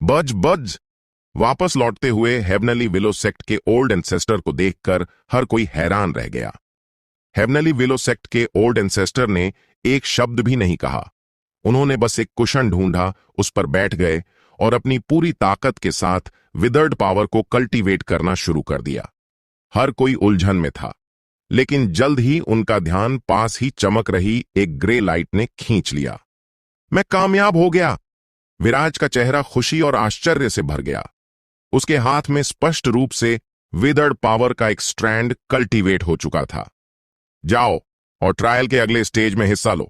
बज बज। वापस लौटते हुए हेवनली विलो सेक्ट के ओल्ड एंसेस्टर को देखकर हर कोई हैरान रह गया। हेवनली विलो सेक्ट के ओल्ड एंसेस्टर ने एक शब्द भी नहीं कहा। उन्होंने बस एक कुशन ढूंढा, उस पर बैठ गए और अपनी पूरी ताकत के साथ विदर्ड पावर को कल्टीवेट करना शुरू कर दिया। हर कोई उलझन में था, लेकिन जल्द ही उनका ध्यान पास ही चमक रही एक ग्रे लाइट ने खींच लिया। मैं कामयाब हो गया। विराज का चेहरा खुशी और आश्चर्य से भर गया। उसके हाथ में स्पष्ट रूप से विदर्ड पावर का एक स्ट्रैंड कल्टीवेट हो चुका था। जाओ और ट्रायल के अगले स्टेज में हिस्सा लो।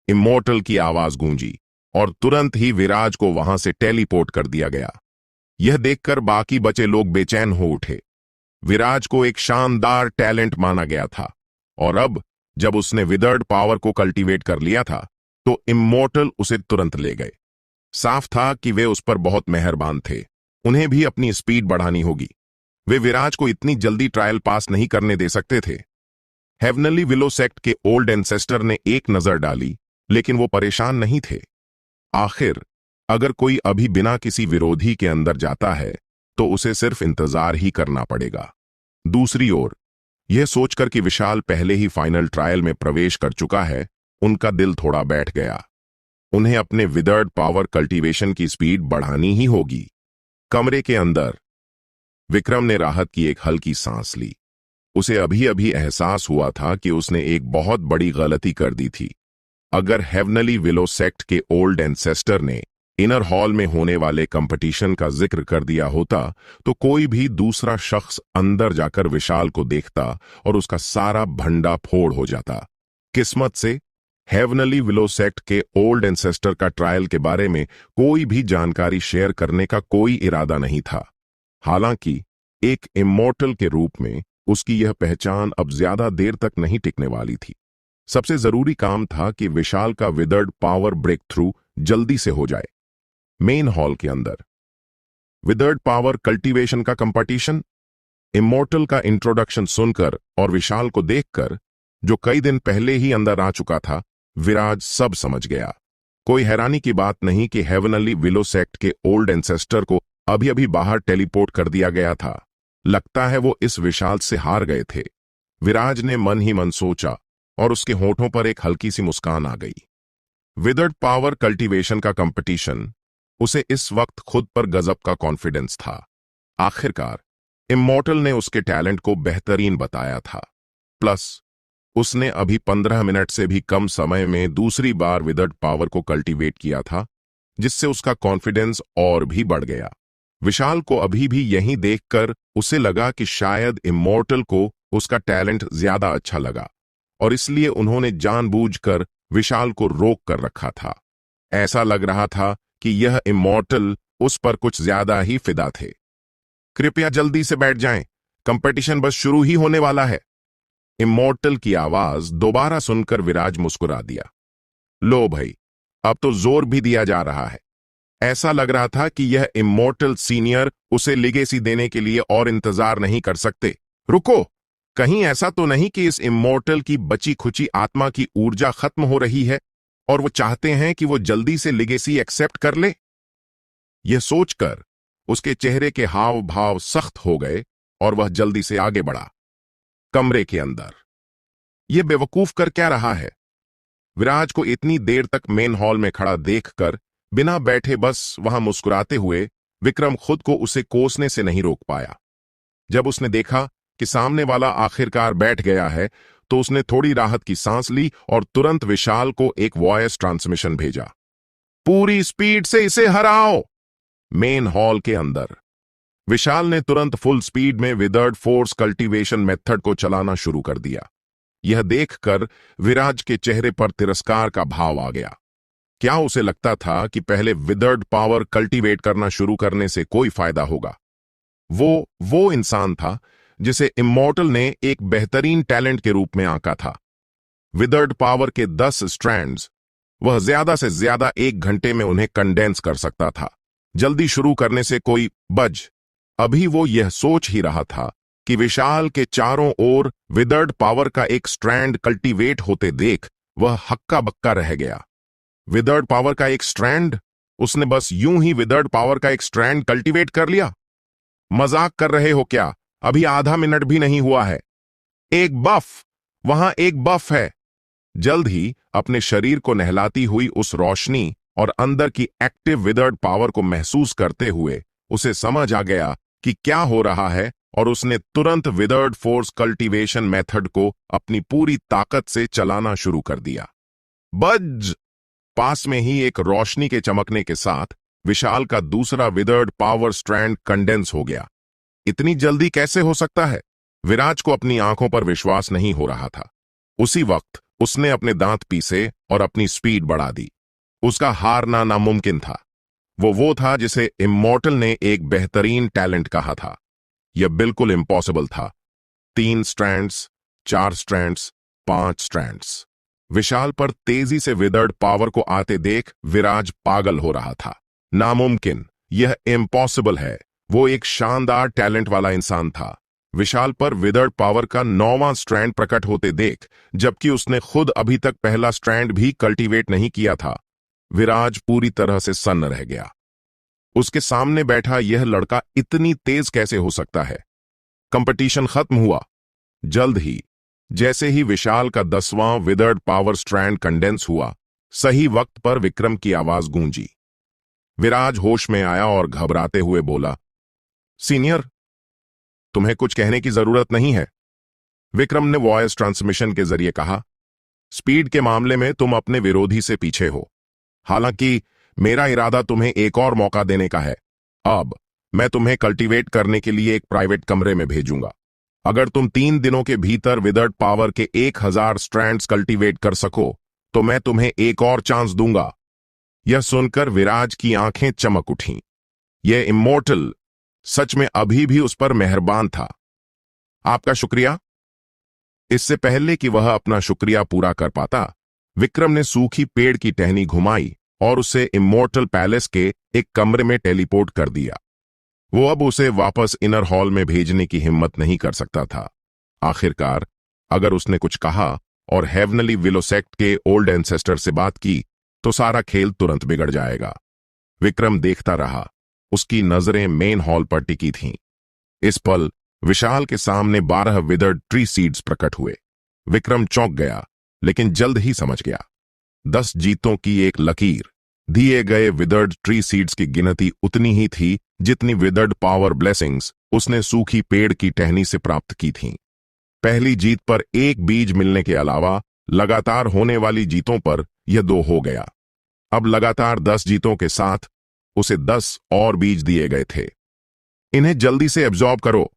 इमोर्टल की आवाज गूंजी और तुरंत ही विराज को वहां से टेलीपोर्ट कर दिया गया। यह देखकर बाकी बचे लोग बेचैन हो उठे। विराज को एक शानदार टैलेंट माना गया था और अब जब उसने विदर्ड पावर को कल्टीवेट कर लिया था तो इमोर्टल उसे तुरंत ले गए। साफ था कि वे उस पर बहुत मेहरबान थे। उन्हें भी अपनी स्पीड बढ़ानी होगी। वे विराज को इतनी जल्दी ट्रायल पास नहीं करने दे सकते थे। हेवनली विलो सेक्ट के ओल्ड एंसेस्टर ने एक नजर डाली, लेकिन वो परेशान नहीं थे। आखिर अगर कोई अभी बिना किसी विरोधी के अंदर जाता है तो उसे सिर्फ इंतजार ही करना पड़ेगा। दूसरी ओर यह सोचकर कि विशाल पहले ही फाइनल ट्रायल में प्रवेश कर चुका है, उनका दिल थोड़ा बैठ गया। उन्हें अपने विदर्ड पावर कल्टीवेशन की स्पीड बढ़ानी ही होगी। कमरे के अंदर विक्रम ने राहत की एक हल्की सांस ली। उसे अभी अभी एहसास हुआ था कि उसने एक बहुत बड़ी गलती कर दी थी। अगर हेवनली विलो सेक्ट के ओल्ड एंसेस्टर ने इनर हॉल में होने वाले कंपटीशन का जिक्र कर दिया होता तो कोई भी दूसरा शख्स अंदर जाकर विशाल को देखता और उसका सारा भंडा फोड़ हो जाता। किस्मत से हेवनली विलो सेक्ट के ओल्ड एंसेस्टर का ट्रायल के बारे में कोई भी जानकारी शेयर करने का कोई इरादा नहीं था। हालांकि एक इमोर्टल के रूप में उसकी यह पहचान अब ज्यादा देर तक नहीं टिकने वाली थी। सबसे जरूरी काम था कि विशाल का विदर्ड पावर ब्रेक थ्रू जल्दी से हो जाए। मेन हॉल के अंदर विदर्ड पावर कल्टीवेशन का कंपटीशन। इमोर्टल का इंट्रोडक्शन सुनकर और विशाल को देखकर, जो कई दिन पहले ही अंदर आ चुका था, विराज सब समझ गया। कोई हैरानी की बात नहीं कि हेवनली विलो सेक्ट के ओल्ड एंसेस्टर को अभी अभी बाहर टेलीपोर्ट कर दिया गया था। लगता है वो इस विशाल से हार गए थे। विराज ने मन ही मन सोचा और उसके होठों पर एक हल्की सी मुस्कान आ गई। विदर्ड पावर कल्टीवेशन का कंपटीशन, उसे इस वक्त खुद पर गजब का कॉन्फिडेंस था। आखिरकार इमोर्टल ने उसके टैलेंट को बेहतरीन बताया था। प्लस उसने अभी 15 मिनट से भी कम समय में दूसरी बार विदर्ड पावर को कल्टीवेट किया था, जिससे उसका कॉन्फिडेंस और भी बढ़ गया। विशाल को अभी भी यहीं देखकर उसे लगा कि शायद इमोर्टल को उसका टैलेंट ज्यादा अच्छा लगा और इसलिए उन्होंने जानबूझकर विशाल को रोक कर रखा था। ऐसा लग रहा था कि यह इमोर्टल उस पर कुछ ज्यादा ही फिदा थे। कृपया जल्दी से बैठ जाएं, कंपटीशन बस शुरू ही होने वाला है। इमोर्टल की आवाज दोबारा सुनकर विराज मुस्कुरा दिया। लो भाई, अब तो जोर भी दिया जा रहा है। ऐसा लग रहा था कि यह इमोर्टल सीनियर उसे लिगेसी देने के लिए और इंतजार नहीं कर सकते। रुको, कहीं ऐसा तो नहीं कि इस इमोर्टल की बची खुची आत्मा की ऊर्जा खत्म हो रही है और वो चाहते हैं कि वो जल्दी से लिगेसी एक्सेप्ट कर ले? यह सोचकर उसके चेहरे के हाव भाव सख्त हो गए और वह जल्दी से आगे बढ़ा। कमरे के अंदर यह बेवकूफ कर क्या रहा है? विराज को इतनी देर तक मेन हॉल में खड़ा देखकर बिना बैठे बस वहां मुस्कुराते हुए विक्रम खुद को उसे कोसने से नहीं रोक पाया। जब उसने देखा कि सामने वाला आखिरकार बैठ गया है तो उसने थोड़ी राहत की सांस ली और तुरंत विशाल को एक वॉयस ट्रांसमिशन भेजा। पूरी स्पीड से इसे हराओ। मेन हॉल के अंदर विशाल ने तुरंत फुल स्पीड में विदर्ड फोर्स कल्टीवेशन मेथड को चलाना शुरू कर दिया। यह देखकर विराज के चेहरे पर तिरस्कार का भाव आ गया। क्या उसे लगता था कि पहले विदर्ड पावर कल्टीवेट करना शुरू करने से कोई फायदा होगा? वो इंसान था जिसे इमोर्टल ने एक बेहतरीन टैलेंट के रूप में आंका था। विदर्ड पावर के 10 स्ट्रैंड्स, वह ज्यादा से ज्यादा 1 घंटे में उन्हें कंडेंस कर सकता था। जल्दी शुरू करने से कोई बज। अभी वो यह सोच ही रहा था कि विशाल के चारों ओर विदर्ड पावर का एक स्ट्रैंड कल्टीवेट होते देख वह हक्का बक्का रह गया। विदर्ड पावर का एक स्ट्रैंड? उसने बस यूं ही विदर्ड पावर का एक स्ट्रैंड कल्टीवेट कर लिया? मजाक कर रहे हो क्या? अभी आधा मिनट भी नहीं हुआ है। एक बफ, वहां एक बफ है। जल्द ही अपने शरीर को नहलाती हुई उस रोशनी और अंदर की एक्टिव विदर्ड पावर को महसूस करते हुए उसे समझ आ गया कि क्या हो रहा है, और उसने तुरंत विदर्ड फोर्स कल्टीवेशन मेथड को अपनी पूरी ताकत से चलाना शुरू कर दिया। बज! पास में ही एक रोशनी के चमकने के साथ विशाल का दूसरा विदर्ड पावर स्ट्रैंड कंडेंस हो गया। इतनी जल्दी कैसे हो सकता है? विराज को अपनी आंखों पर विश्वास नहीं हो रहा था। उसी वक्त उसने अपने दांत पीसे और अपनी स्पीड बढ़ा दी। उसका हारना नामुमकिन था। वो था जिसे इमॉर्टल ने एक बेहतरीन टैलेंट कहा था। यह बिल्कुल इम्पॉसिबल था। 3 स्ट्रैंड्स, 4 स्ट्रैंड्स, 5 स्ट्रैंड्स। विशाल पर तेजी से विदर्ड पावर को आते देख विराज पागल हो रहा था। नामुमकिन, यह इम्पॉसिबल है। वो एक शानदार टैलेंट वाला इंसान था। विशाल पर विदर्ड पावर का 9वां स्ट्रैंड प्रकट होते देख, जबकि उसने खुद अभी तक पहला स्ट्रैंड भी कल्टीवेट नहीं किया था, विराज पूरी तरह से सन्न रह गया। उसके सामने बैठा यह लड़का इतनी तेज कैसे हो सकता है? कंपटीशन खत्म हुआ। जल्द ही, जैसे ही विशाल का 10वां विदर्ड पावर स्ट्रैंड कंडेंस हुआ, सही वक्त पर विक्रम की आवाज गूंजी। विराज होश में आया और घबराते हुए बोला, सीनियर, तुम्हें कुछ कहने की जरूरत नहीं है। विक्रम ने वॉइस ट्रांसमिशन के जरिए कहा, स्पीड के मामले में तुम अपने विरोधी से पीछे हो। हालांकि मेरा इरादा तुम्हें एक और मौका देने का है। अब मैं तुम्हें कल्टीवेट करने के लिए एक प्राइवेट कमरे में भेजूंगा। अगर तुम 3 दिनों के भीतर विदर्ड पावर के 1000 स्ट्रैंड्स कल्टीवेट कर सको तो मैं तुम्हें एक और चांस दूंगा। यह सुनकर विराज की आंखें चमक उठीं। यह इमॉर्टल सच में अभी भी उस पर मेहरबान था। आपका शुक्रिया। इससे पहले कि वह अपना शुक्रिया पूरा कर पाता, विक्रम ने सूखी पेड़ की टहनी घुमाई और उसे इमॉर्टल पैलेस के एक कमरे में टेलीपोर्ट कर दिया। वो अब उसे वापस इनर हॉल में भेजने की हिम्मत नहीं कर सकता था। आखिरकार, अगर उसने कुछ कहा और हेवनली विलो सेक्ट के ओल्ड एंसेस्टर से बात की तो सारा खेल तुरंत बिगड़ जाएगा। विक्रम देखता रहा। उसकी नजरें मेन हॉल पर टिकी थीं। इस पल विशाल के सामने 12 विदर्ड ट्री सीड्स प्रकट हुए। विक्रम चौंक गया, लेकिन जल्द ही समझ गया। 10 जीतों की एक लकीर। दिए गए विदर्ड ट्री सीड्स की गिनती उतनी ही थी जितनी विदर्ड पावर ब्लेसिंग्स उसने सूखी पेड़ की टहनी से प्राप्त की थीं। पहली जीत पर एक बीज मिलने के अलावा लगातार होने वाली जीतों पर यह 2 हो गया। अब लगातार 10 जीतों के साथ उसे 10 और बीज दिए गए थे। इन्हें जल्दी से एब्जॉर्ब करो,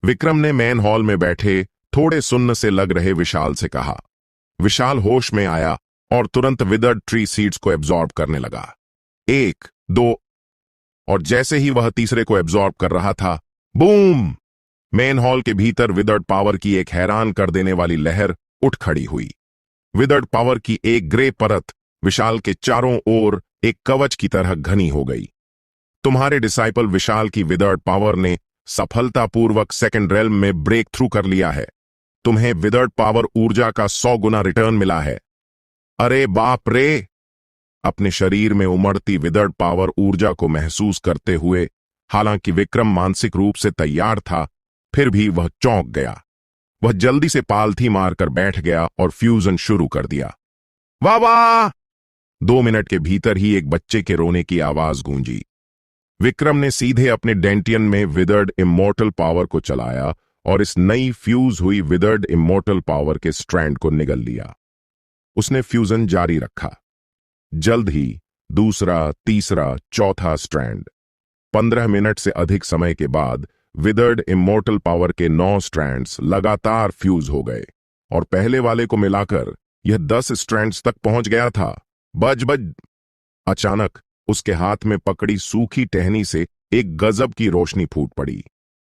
विक्रम ने मेन हॉल में बैठे थोड़े सुन्न से लग रहे विशाल से कहा। विशाल होश में आया और तुरंत विदर्ड ट्री सीड्स को एब्जॉर्ब करने लगा। 1, 2, और जैसे ही वह तीसरे को एब्जॉर्ब कर रहा था, बूम! मेन हॉल के भीतर विदर्ड पावर की एक हैरान कर देने वाली लहर उठ खड़ी हुई। विदर्ड पावर की एक ग्रे परत विशाल के चारों ओर एक कवच की तरह घनी हो गई। तुम्हारे डिसाइपल विशाल की विदर्ड पावर ने सफलतापूर्वक सेकंड रेल्म में ब्रेक थ्रू कर लिया है। तुम्हें विदर्ड पावर ऊर्जा का 100 गुना रिटर्न मिला है। अरे बाप रे! अपने शरीर में उमड़ती विदर्ड पावर ऊर्जा को महसूस करते हुए, हालांकि विक्रम मानसिक रूप से तैयार था, फिर भी वह चौंक गया। वह जल्दी से पालथी मारकर बैठ गया और फ्यूजन शुरू कर दिया। वाह वाह! 2 मिनट के भीतर ही एक बच्चे के रोने की आवाज गूंजी। विक्रम ने सीधे अपने डेंटियन में विदर्ड इमॉर्टल पावर को चलाया और इस नई फ्यूज हुई विदर्ड इमॉर्टल पावर के स्ट्रैंड को निगल लिया। उसने फ्यूजन जारी रखा। जल्द ही दूसरा, तीसरा, चौथा स्ट्रैंड। 15 मिनट से अधिक समय के बाद विदर्ड इमॉर्टल पावर के 9 स्ट्रैंड्स लगातार फ्यूज हो गए और पहले वाले को मिलाकर यह 10 स्ट्रैंड्स तक पहुंच गया था। बज बज! अचानक उसके हाथ में पकड़ी सूखी टहनी से एक गजब की रोशनी फूट पड़ी।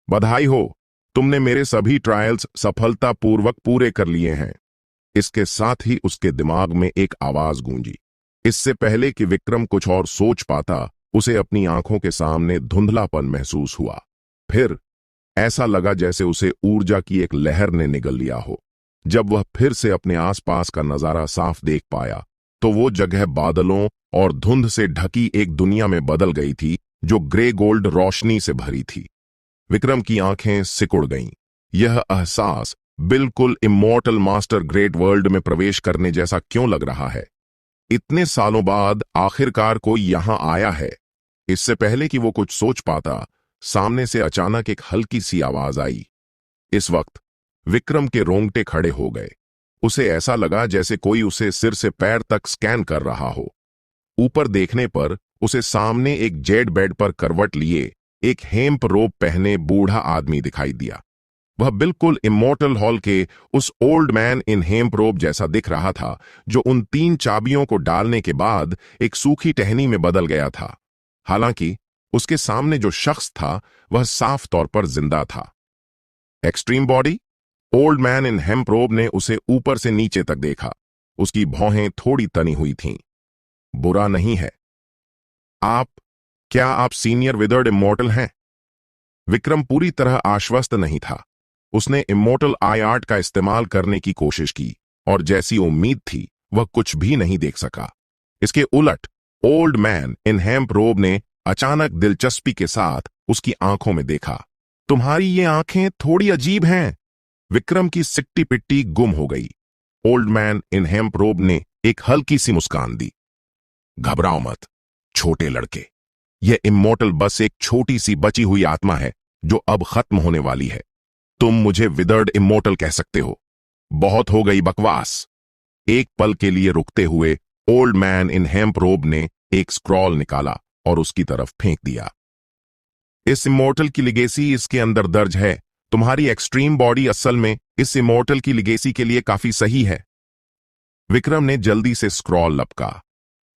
बधाई हो, तुमने मेरे सभी ट्रायल्स सफलतापूर्वक पूरे कर लिए हैं। इसके साथ ही उसके दिमाग में एक आवाज गूंजी। इससे पहले कि विक्रम कुछ और सोच पाता, उसे अपनी आंखों के सामने धुंधलापन महसूस हुआ। फिर ऐसा लगा जैसे उसे ऊर्जा की एक लहर ने निगल लिया हो। जब वह फिर से अपने आसपास का नजारा साफ देख पाया तो वो जगह बादलों और धुंध से ढकी एक दुनिया में बदल गई थी जो ग्रे गोल्ड रोशनी से भरी थी। विक्रम की आंखें सिकुड़ गईं। यह एहसास बिल्कुल इमॉर्टल मास्टर ग्रेट वर्ल्ड में प्रवेश करने जैसा क्यों लग रहा है? इतने सालों बाद आखिरकार कोई यहां आया है। इससे पहले कि वो कुछ सोच पाता, सामने से अचानक एक हल्की सी आवाज आई। इस वक्त विक्रम के रोंगटे खड़े हो गए। उसे ऐसा लगा जैसे कोई उसे सिर से पैर तक स्कैन कर रहा हो। ऊपर देखने पर उसे सामने एक जेड बेड पर करवट लिए एक हेम्प रोब पहने बूढ़ा आदमी दिखाई दिया। वह बिल्कुल इमॉर्टल हॉल के उस ओल्ड मैन इन हेम्प रोब जैसा दिख रहा था जो उन 3 चाबियों को डालने के बाद एक सूखी टहनी में बदल गया था। हालांकि उसके सामने जो शख्स था वह साफ तौर पर जिंदा था। Extreme body? Old man in hemp रोब ने उसे ऊपर से नीचे तक देखा। उसकी भौहें थोड़ी तनी हुई थीं। बुरा नहीं है। क्या आप सीनियर विदर्ड इमॉर्टल हैं? विक्रम पूरी तरह आश्वस्त नहीं था। उसने इमॉर्टल आई आर्ट का इस्तेमाल करने की कोशिश की और जैसी उम्मीद थी वह कुछ भी नहीं देख सका। इसके उलट ओल्ड मैन इन हेम्प रोब ने अचानक दिलचस्पी के साथ उसकी आंखों में देखा। तुम्हारी ये आंखें थोड़ी अजीब हैं। विक्रम की सिट्टी पिट्टी गुम हो गई। ओल्ड मैन इन हेम्प रोब ने एक हल्की सी मुस्कान दी। घबराओ मत छोटे लड़के, यह इमॉर्टल बस एक छोटी सी बची हुई आत्मा है जो अब खत्म होने वाली है। तुम मुझे विदर्ड इमॉर्टल कह सकते हो। बहुत हो गई बकवास। एक पल के लिए रुकते हुए ओल्ड मैन इन हेम्प रोब ने एक स्क्रॉल निकाला और उसकी तरफ फेंक दिया। इस इमॉर्टल की लिगेसी इसके अंदर दर्ज है। तुम्हारी एक्सट्रीम बॉडी असल में इस इमॉर्टल की लिगेसी के लिए काफी सही है। विक्रम ने जल्दी से स्क्रॉल लपका।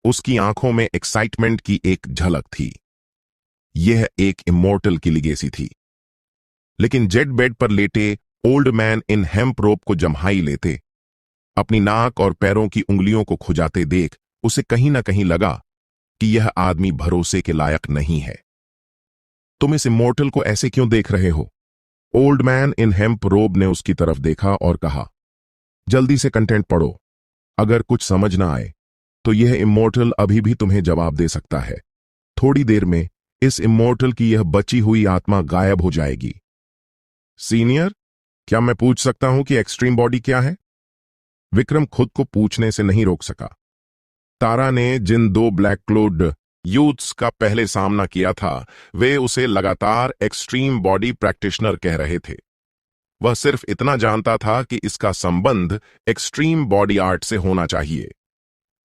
उसकी आंखों में एक्साइटमेंट की एक झलक थी। यह एक इमॉर्टल की लिगेसी थी। लेकिन जेड बेड पर लेटे ओल्ड मैन इन हेम्प रोब को जम्हाई लेते, अपनी नाक और पैरों की उंगलियों को खुजाते देख उसे कहीं ना कहीं लगा कि यह आदमी भरोसे के लायक नहीं है। तुम इस इमॉर्टल को ऐसे क्यों देख रहे हो? ओल्ड मैन इन हेम्प रोब ने उसकी तरफ देखा और कहा, जल्दी से कंटेंट पढ़ो। अगर कुछ समझ ना आए तो यह इमॉर्टल अभी भी तुम्हें जवाब दे सकता है। थोड़ी देर में इस इमॉर्टल की यह बची हुई आत्मा गायब हो जाएगी। सीनियर, क्या मैं पूछ सकता हूं कि एक्सट्रीम बॉडी क्या है? विक्रम खुद को पूछने से नहीं रोक सका। तारा ने जिन 2 ब्लैक क्लोड यूथ्स का पहले सामना किया था वे उसे लगातार एक्सट्रीम बॉडी प्रैक्टिशनर कह रहे थे। वह सिर्फ इतना जानता था कि इसका संबंध एक्सट्रीम बॉडी आर्ट से होना चाहिए।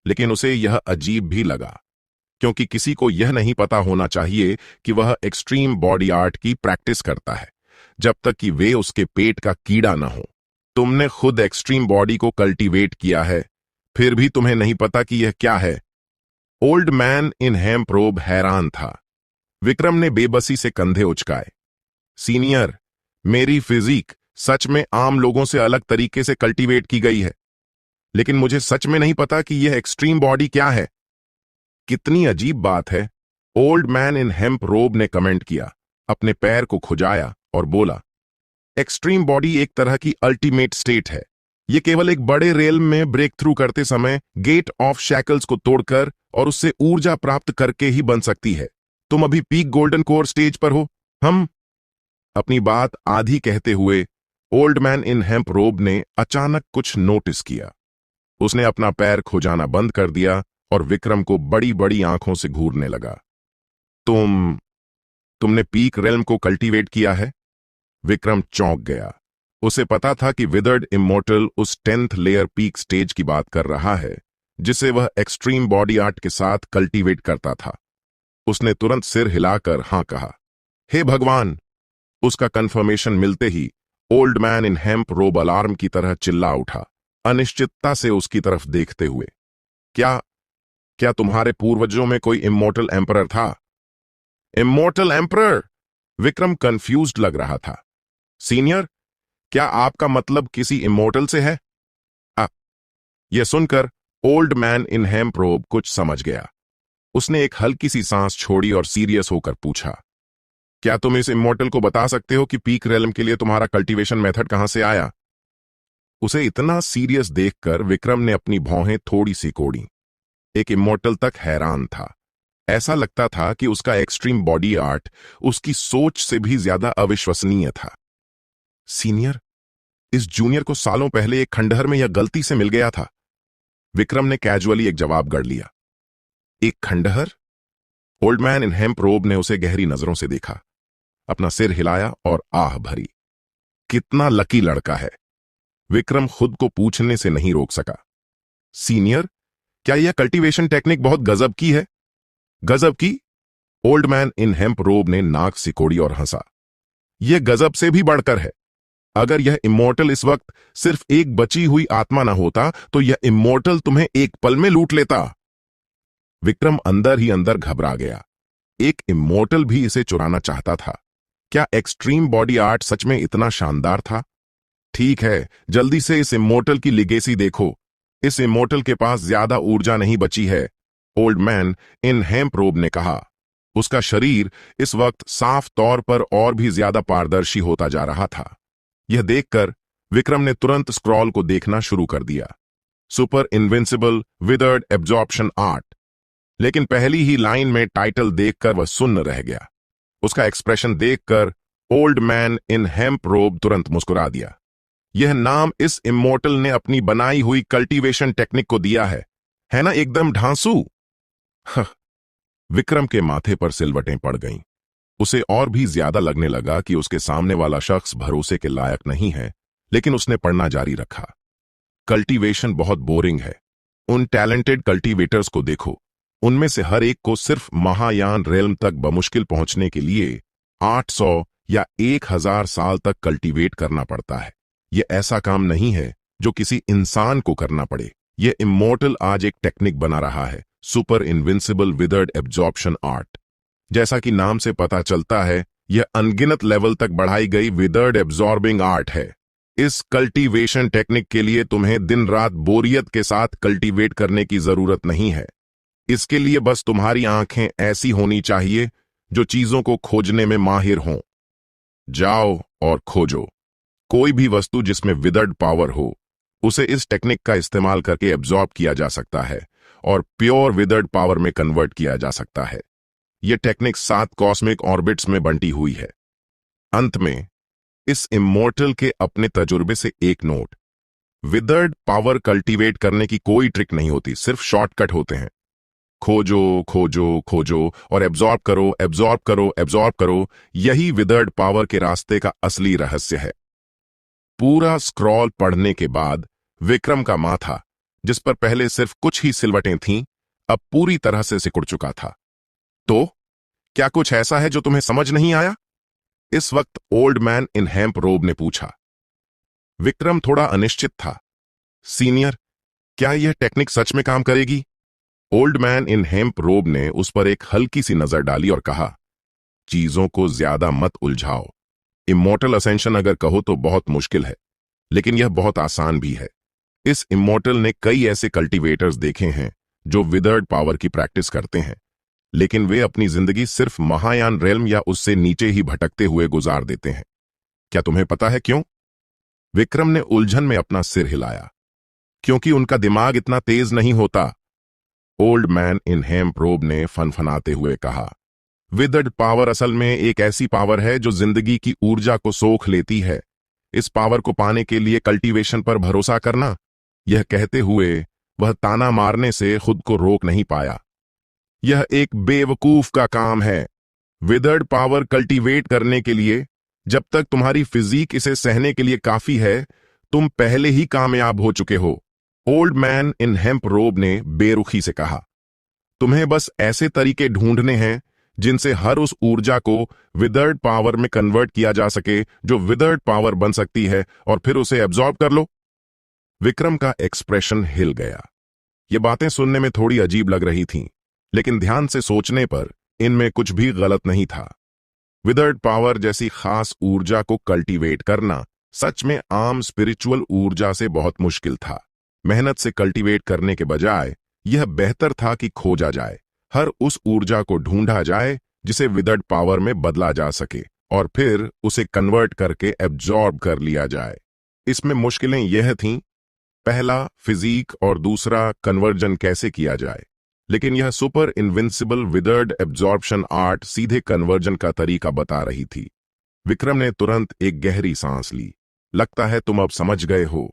लेकिन उसे यह अजीब भी लगा, क्योंकि किसी को यह नहीं पता होना चाहिए कि वह एक्सट्रीम बॉडी आर्ट की प्रैक्टिस करता है जब तक कि वे उसके पेट का कीड़ा न हो। तुमने खुद एक्सट्रीम बॉडी को कल्टीवेट किया है, फिर भी तुम्हें नहीं पता कि यह क्या है? ओल्ड मैन इन हेम्प रोब हैरान था। विक्रम ने बेबसी से कंधे उचकाए। सीनियर, मेरी फिजिक सच में आम लोगों से अलग तरीके से कल्टीवेट की गई है, लेकिन मुझे सच में नहीं पता कि यह एक्सट्रीम बॉडी क्या है। कितनी अजीब बात है, ओल्ड मैन इन हेम्प रोब ने कमेंट किया, अपने पैर को खुजाया और बोला, एक्सट्रीम बॉडी एक तरह की अल्टीमेट स्टेट है। यह केवल एक बड़े रेल में ब्रेक थ्रू करते समय गेट ऑफ शैकल्स को तोड़कर और उससे ऊर्जा प्राप्त करके ही बन सकती है। तुम अभी पीक गोल्डन कोर स्टेज पर हो। हम अपनी बात आधी कहते हुए ओल्ड मैन इन हेम्प रोब ने अचानक कुछ नोटिस किया। उसने अपना पैर खुजाना बंद कर दिया और विक्रम को बड़ी बड़ी आंखों से घूरने लगा। तुमने पीक रेल्म को कल्टीवेट किया है? विक्रम चौंक गया। उसे पता था कि विदर्ड इमॉर्टल उस 10th लेयर पीक स्टेज की बात कर रहा है जिसे वह एक्सट्रीम बॉडी आर्ट के साथ कल्टीवेट करता था। उसने तुरंत सिर हिलाकर हां कहा। हे भगवान! उसका कंफर्मेशन मिलते ही ओल्ड मैन इन हेम्प रोब अलार्म की तरह चिल्ला उठा, अनिश्चितता से उसकी तरफ देखते हुए। क्या तुम्हारे पूर्वजों में कोई इमॉर्टल एम्परर था? Immortal emperor? विक्रम कंफ्यूज्ड लग रहा था। सीनियर, क्या आपका मतलब किसी इमॉर्टल से है? यह सुनकर ओल्ड मैन इन हेम्प रोब कुछ समझ गया। उसने एक हल्की सी सांस छोड़ी और सीरियस होकर पूछा, क्या तुम इस इमॉर्टल को बता सकते हो कि पीक रेलम के लिए तुम्हारा कल्टीवेशन मेथड कहां से आया? उसे इतना सीरियस देखकर विक्रम ने अपनी भौहें थोड़ी सी कोड़ी। एक इमोर्टल तक हैरान था। ऐसा लगता था कि उसका एक्सट्रीम बॉडी आर्ट उसकी सोच से भी ज्यादा अविश्वसनीय था। सीनियर, इस जूनियर को सालों पहले एक खंडहर में यह गलती से मिल गया था। विक्रम ने कैजुअली एक जवाब गढ़ लिया। एक खंडहर? ओल्ड मैन इन हेम्प रोब ने उसे गहरी नजरों से देखा, अपना सिर हिलाया और आह भरी। कितना लकी लड़का है। विक्रम खुद को पूछने से नहीं रोक सका। सीनियर, क्या यह कल्टीवेशन टेक्निक बहुत गजब की है? गजब की? ओल्ड मैन इन हेम्प रोब ने नाक सिकोड़ी और हंसा। यह गजब से भी बढ़कर है। अगर यह इमोर्टल इस वक्त सिर्फ एक बची हुई आत्मा ना होता तो यह इमोर्टल तुम्हें एक पल में लूट लेता। विक्रम अंदर ही अंदर घबरा गया। एक इमोर्टल भी इसे चुराना चाहता था। क्या एक्सट्रीम बॉडी आर्ट सच में इतना शानदार था? ठीक है, जल्दी से इस इमोर्टल की लिगेसी देखो। इस इमोर्टल के पास ज्यादा ऊर्जा नहीं बची है, ओल्ड मैन इन हेम्प रोब ने कहा। उसका शरीर इस वक्त साफ तौर पर और भी ज्यादा पारदर्शी होता जा रहा था। यह देखकर विक्रम ने तुरंत स्क्रॉल को देखना शुरू कर दिया। Super invincible withered absorption art. लेकिन पहली ही लाइन में टाइटल देखकर वह सुन्न रह गया। उसका एक्सप्रेशन देखकर ओल्ड मैन इन हेम्प रोब तुरंत मुस्कुरा दिया। यह नाम इस इमोर्टल ने अपनी बनाई हुई कल्टीवेशन टेक्निक को दिया है ना? एकदम ढांसू। विक्रम के माथे पर सिलवटें पड़ गईं। उसे और भी ज्यादा लगने लगा कि उसके सामने वाला शख्स भरोसे के लायक नहीं है, लेकिन उसने पढ़ना जारी रखा। कल्टीवेशन बहुत बोरिंग है। उन टैलेंटेड कल्टीवेटर्स को देखो। उनमें से हर एक को सिर्फ महायान रेल्म तक बमुश्किल पहुंचने के लिए 800 या 1000 साल तक कल्टीवेट करना पड़ता है। यह ऐसा काम नहीं है जो किसी इंसान को करना पड़े। यह इमोर्टल आज एक टेक्निक बना रहा है, super invincible withered absorption art. जैसा कि नाम से पता चलता है, यह अनगिनत लेवल तक बढ़ाई गई विदर्ड एब्जॉर्बिंग आर्ट है। इस कल्टीवेशन टेक्निक के लिए तुम्हें दिन रात बोरियत के साथ कल्टीवेट करने की जरूरत नहीं है। इसके लिए बस तुम्हारी आंखें ऐसी होनी चाहिए जो चीजों को खोजने में माहिर हों। जाओ और खोजो। कोई भी वस्तु जिसमें विदर्ड पावर हो, उसे इस टेक्निक का इस्तेमाल करके एब्जॉर्ब किया जा सकता है और प्योर विदर्ड पावर में कन्वर्ट किया जा सकता है। यह टेक्निक 7 कॉस्मिक ऑर्बिट्स में बंटी हुई है। अंत में इस इमोर्टल के अपने तजुर्बे से एक नोट। विदर्ड पावर कल्टीवेट करने की कोई ट्रिक नहीं होती, सिर्फ शॉर्टकट होते हैं। खोजो खोजो खोजो और एब्जॉर्ब करो, एब्जॉर्ब करो, एब्जॉर्ब करो। यही विदर्ड पावर के रास्ते का असली रहस्य है। पूरा स्क्रॉल पढ़ने के बाद विक्रम का माथा, जिस पर पहले सिर्फ कुछ ही सिलवटें थीं, अब पूरी तरह से सिकुड़ चुका था। तो क्या कुछ ऐसा है जो तुम्हें समझ नहीं आया? इस वक्त ओल्ड मैन इन हेम्प रोब ने पूछा। विक्रम थोड़ा अनिश्चित था। सीनियर, क्या यह टेक्निक सच में काम करेगी? ओल्ड मैन इन हेम्प रोब ने उस पर एक हल्की सी नजर डाली और कहा, चीजों को ज्यादा मत उलझाओ। इमोर्टल असेंशन अगर कहो तो बहुत मुश्किल है, लेकिन यह बहुत आसान भी है। इस इमोर्टल ने कई ऐसे कल्टीवेटर्स देखे हैं जो विदर्ड पावर की प्रैक्टिस करते हैं, लेकिन वे अपनी जिंदगी सिर्फ महायान रेल्म या उससे नीचे ही भटकते हुए गुजार देते हैं। क्या तुम्हें पता है क्यों? विक्रम ने उलझन में अपना सिर हिलाया। क्योंकि उनका दिमाग इतना तेज नहीं होता, ओल्ड मैन इन हेम्प रोब ने फनफनाते हुए कहा। विदर्ड पावर असल में एक ऐसी पावर है जो जिंदगी की ऊर्जा को सोख लेती है। इस पावर को पाने के लिए कल्टीवेशन पर भरोसा करना। यह कहते हुए वह ताना मारने से खुद को रोक नहीं पाया। यह एक बेवकूफ का काम है। विदर्ड पावर कल्टीवेट करने के लिए जब तक तुम्हारी फिजिक इसे सहने के लिए काफी है, तुम पहले ही कामयाब हो चुके हो, ओल्ड मैन इन हेम्प रोब ने बेरुखी से कहा। तुम्हें बस ऐसे तरीके ढूंढने हैं जिनसे हर उस ऊर्जा को विदर्ड पावर में कन्वर्ट किया जा सके जो विदर्ड पावर बन सकती है, और फिर उसे एब्जॉर्ब कर लो। विक्रम का एक्सप्रेशन हिल गया। ये बातें सुनने में थोड़ी अजीब लग रही थीं, लेकिन ध्यान से सोचने पर इनमें कुछ भी गलत नहीं था। विदर्ड पावर जैसी खास ऊर्जा को कल्टीवेट करना सच में आम स्पिरिचुअल ऊर्जा से बहुत मुश्किल था। मेहनत से कल्टीवेट करने के बजाय यह बेहतर था कि खोजा जाए, हर उस ऊर्जा को ढूंढा जाए जिसे विदर्ड पावर में बदला जा सके, और फिर उसे कन्वर्ट करके एब्जॉर्ब कर लिया जाए। इसमें मुश्किलें यह थीं, पहला फिजिक और दूसरा कन्वर्जन कैसे किया जाए। लेकिन यह super invincible withered absorption art सीधे कन्वर्जन का तरीका बता रही थी। विक्रम ने तुरंत एक गहरी सांस ली। लगता है तुम अब समझ गए हो,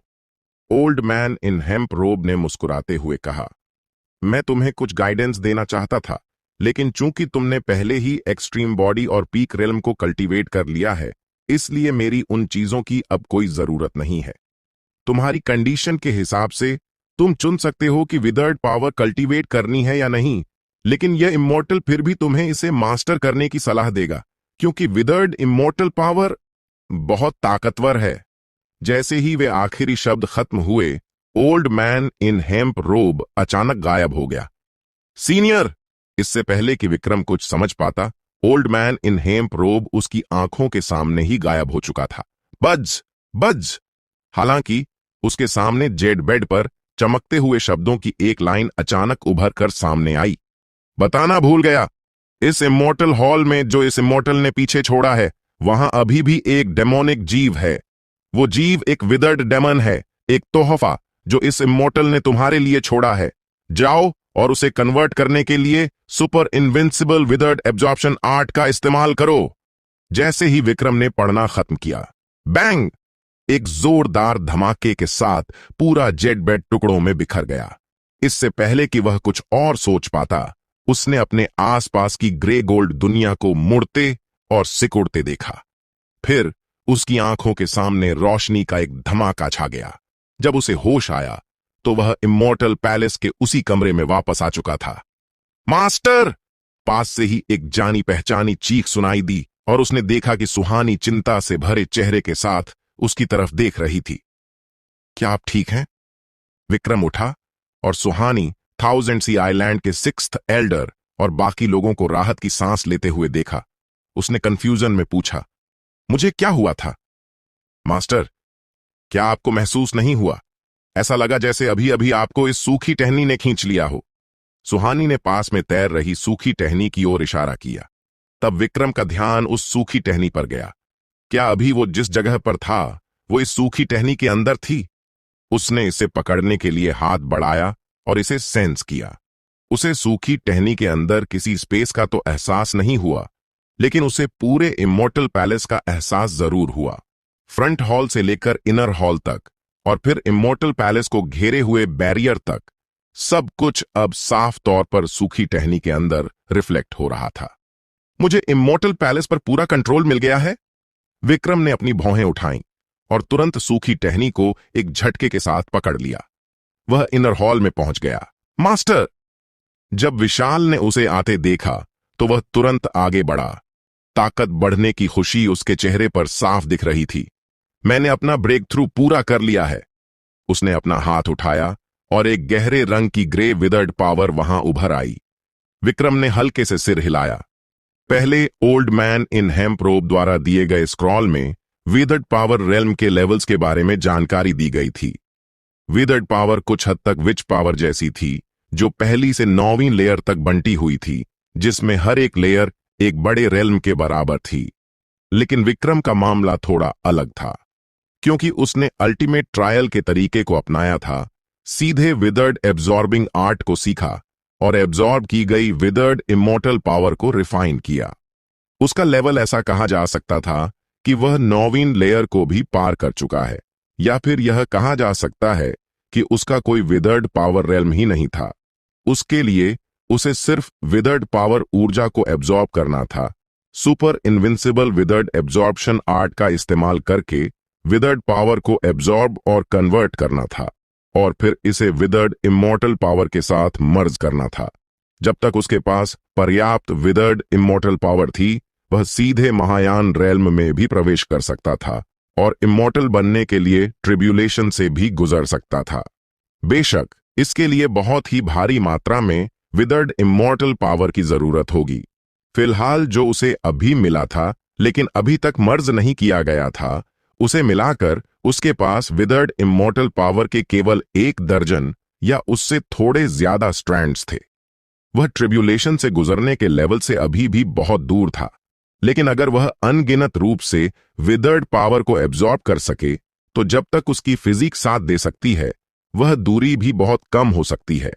ओल्ड मैन इन हेम्प रोब ने मुस्कुराते हुए कहा। मैं तुम्हें कुछ गाइडेंस देना चाहता था, लेकिन चूंकि तुमने पहले ही एक्सट्रीम बॉडी और पीक रेल्म को कल्टीवेट कर लिया है, इसलिए मेरी उन चीजों की अब कोई जरूरत नहीं है। तुम्हारी कंडीशन के हिसाब से तुम चुन सकते हो कि विदर्ड पावर कल्टीवेट करनी है या नहीं, लेकिन यह इमोर्टल फिर भी तुम्हें इसे मास्टर करने की सलाह देगा, क्योंकि विदर्ड इमोर्टल पावर बहुत ताकतवर है। जैसे ही वे आखिरी शब्द खत्म हुए, ओल्ड मैन इन हेम्प रोब अचानक गायब हो गया। सीनियर! इससे पहले कि विक्रम कुछ समझ पाता, ओल्ड मैन इन हेम्प रोब उसकी आंखों के सामने ही गायब हो चुका था। बज! बज! हालांकि उसके सामने जेड बेड पर चमकते हुए शब्दों की एक लाइन अचानक उभर कर सामने आई। बताना भूल गया, इस इमोर्टल हॉल में जो इस इमोर्टल ने पीछे छोड़ा है, वहां अभी भी एक डेमोनिक जीव है। वो जीव एक विदर्ड डेमन है, एक तोहफा जो इस इमोर्टल ने तुम्हारे लिए छोड़ा है। जाओ और उसे कन्वर्ट करने के लिए super invincible withered absorption art का इस्तेमाल करो। जैसे ही विक्रम ने पढ़ना खत्म किया, बैंग! एक जोरदार धमाके के साथ पूरा जेट बेड टुकड़ों में बिखर गया। इससे पहले कि वह कुछ और सोच पाता, उसने अपने आसपास की ग्रे गोल्ड दुनिया को मुड़ते और सिकुड़ते देखा। फिर उसकी आंखों के सामने रोशनी का एक धमाका छा गया। जब उसे होश आया तो वह इमोर्टल पैलेस के उसी कमरे में वापस आ चुका था। मास्टर! पास से ही एक जानी पहचानी चीख सुनाई दी और उसने देखा कि सुहानी चिंता से भरे चेहरे के साथ उसकी तरफ देख रही थी। क्या आप ठीक हैं? विक्रम उठा और सुहानी थाउजेंड सी आइलैंड के 6th एल्डर और बाकी लोगों को राहत की सांस लेते हुए देखा। उसने कंफ्यूजन में पूछा, मुझे क्या हुआ था? मास्टर, क्या आपको महसूस नहीं हुआ? ऐसा लगा जैसे अभी अभी आपको इस सूखी टहनी ने खींच लिया हो। सुहानी ने पास में तैर रही सूखी टहनी की ओर इशारा किया। तब विक्रम का ध्यान उस सूखी टहनी पर गया। क्या अभी वो जिस जगह पर था वो इस सूखी टहनी के अंदर थी? उसने इसे पकड़ने के लिए हाथ बढ़ाया और इसे सेंस किया। उसे सूखी टहनी के अंदर किसी स्पेस का तो एहसास नहीं हुआ, लेकिन उसे पूरे इमोर्टल पैलेस का एहसास जरूर हुआ। फ्रंट हॉल से लेकर इनर हॉल तक और फिर इमोर्टल पैलेस को घेरे हुए बैरियर तक, सब कुछ अब साफ तौर पर सूखी टहनी के अंदर रिफ्लेक्ट हो रहा था। मुझे इमोर्टल पैलेस पर पूरा कंट्रोल मिल गया है। विक्रम ने अपनी भौहें उठाईं और तुरंत सूखी टहनी को एक झटके के साथ पकड़ लिया। वह इनर हॉल में पहुंच गया। मास्टर! जब विशाल ने उसे आते देखा तो वह तुरंत आगे बढ़ा। ताकत बढ़ने की खुशी उसके चेहरे पर साफ दिख रही थी। मैंने अपना ब्रेक थ्रू पूरा कर लिया है। उसने अपना हाथ उठाया और एक गहरे रंग की ग्रे विदर्ड पावर वहां उभर आई। विक्रम ने हल्के से सिर हिलाया। पहले ओल्ड मैन इन हेम्प रोब द्वारा दिए गए स्क्रॉल में विदर्ड पावर रेल्म के लेवल्स के बारे में जानकारी दी गई थी। विदर्ड पावर कुछ हद तक विच पावर जैसी थी, जो पहली से 9वीं लेयर तक बंटी हुई थी, जिसमें हर एक लेयर एक बड़े रेल्म के बराबर थी। लेकिन विक्रम का मामला थोड़ा अलग था, क्योंकि उसने अल्टीमेट ट्रायल के तरीके को अपनाया था। सीधे विदर्ड एब्जॉर्बिंग आर्ट को सीखा और एब्जॉर्ब की गई विदर्ड इमोर्टल पावर को रिफाइन किया। उसका लेवल ऐसा कहा जा सकता था कि वह 9वीं लेयर को भी पार कर चुका है, या फिर यह कहा जा सकता है कि उसका कोई विदर्ड पावर रेल्म ही नहीं था। उसके लिए उसे सिर्फ विदर्ड पावर ऊर्जा को एब्जॉर्ब करना था। Super invincible withered absorption art का इस्तेमाल करके विदर्ड पावर को एब्जॉर्ब और कन्वर्ट करना था, और फिर इसे विदर्ड इमोर्टल पावर के साथ मर्ज करना था। जब तक उसके पास पर्याप्त विदर्ड इमोर्टल पावर थी, वह सीधे महायान रेल्म में भी प्रवेश कर सकता था और इमोर्टल बनने के लिए ट्रिब्यूलेशन से भी गुजर सकता था। बेशक इसके लिए बहुत ही भारी मात्रा में विदर्ड इमोर्टल पावर की जरूरत होगी। फिलहाल जो उसे अभी मिला था, लेकिन अभी तक मर्ज नहीं किया गया था, उसे मिलाकर उसके पास विदर्ड इमोर्टल पावर के केवल 1 दर्जन या उससे थोड़े ज्यादा स्ट्रैंड्स थे। वह ट्रिब्यूलेशन से गुजरने के लेवल से अभी भी बहुत दूर था, लेकिन अगर वह अनगिनत रूप से विदर्ड पावर को एब्जॉर्ब कर सके, तो जब तक उसकी फिजिक्स साथ दे सकती है, वह दूरी भी बहुत कम हो सकती है।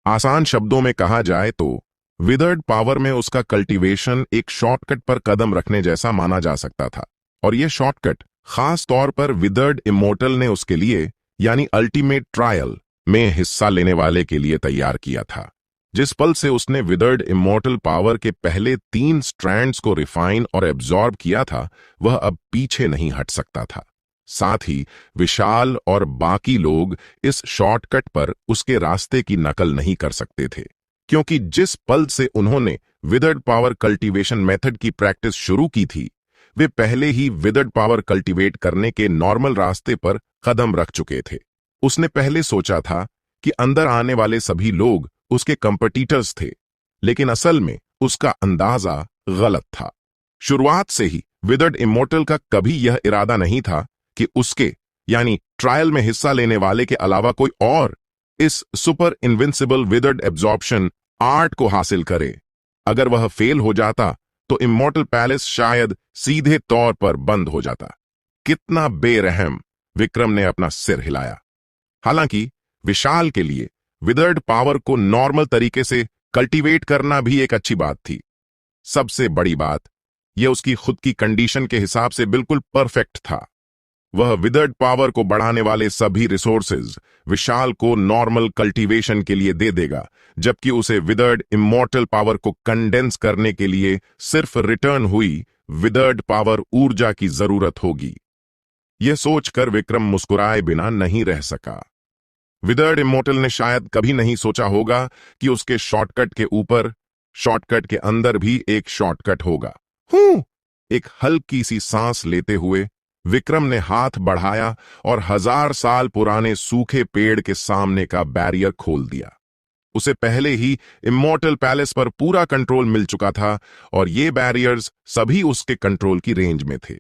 आसान शब्दों में कहा जाए तो विदर्ड पावर में उसका कल्टीवेशन एक शॉर्टकट पर कदम रखने जैसा माना जा सकता था, और यह शॉर्टकट खास तौर पर विदर्ड इमोर्टल ने उसके लिए, यानी अल्टीमेट ट्रायल में हिस्सा लेने वाले के लिए तैयार किया था। जिस पल से उसने विदर्ड इमोर्टल पावर के पहले 3 स्ट्रैंड्स को रिफाइन और एब्जॉर्ब किया था, वह अब पीछे नहीं हट सकता था। साथ ही विशाल और बाकी लोग इस शॉर्टकट पर उसके रास्ते की नकल नहीं कर सकते थे, क्योंकि जिस पल से उन्होंने विदर्ड पावर कल्टीवेशन मेथड की प्रैक्टिस शुरू की थी, वे पहले ही विदर्ड पावर कल्टीवेट करने के नॉर्मल रास्ते पर कदम रख चुके थे। उसने पहले सोचा था कि अंदर आने वाले सभी लोग उसके कंपटीटर्स थे, लेकिन असल में उसका अंदाजा गलत था। शुरुआत से ही विदर्ड इमोर्टल का कभी यह इरादा नहीं था कि उसके, यानी ट्रायल में हिस्सा लेने वाले के अलावा कोई और इस super invincible withered absorption art को हासिल करे। अगर वह फेल हो जाता तो इमोर्टल पैलेस शायद सीधे तौर पर बंद हो जाता। कितना बेरहम! विक्रम ने अपना सिर हिलाया। हालांकि विशाल के लिए विदर्ड पावर को नॉर्मल तरीके से कल्टीवेट करना भी एक अच्छी बात थी। सबसे बड़ी बात, यह उसकी खुद की कंडीशन के हिसाब से बिल्कुल परफेक्ट था। वह विदर्ड पावर को बढ़ाने वाले सभी रिसोर्सेज विशाल को नॉर्मल कल्टीवेशन के लिए दे देगा, जबकि उसे विदर्ड इमोर्टल पावर को कंडेंस करने के लिए सिर्फ रिटर्न हुई विदर्ड पावर ऊर्जा की जरूरत होगी। यह सोचकर विक्रम मुस्कुराए बिना नहीं रह सका। विदर्ड इमोर्टल ने शायद कभी नहीं सोचा होगा कि उसके शॉर्टकट के ऊपर, शॉर्टकट के अंदर भी एक शॉर्टकट होगा। एक हल्की सी सांस लेते हुए विक्रम ने हाथ बढ़ाया और 1000 साल पुराने सूखे पेड़ के सामने का बैरियर खोल दिया। उसे पहले ही इमोर्टल पैलेस पर पूरा कंट्रोल मिल चुका था और ये बैरियर्स सभी उसके कंट्रोल की रेंज में थे।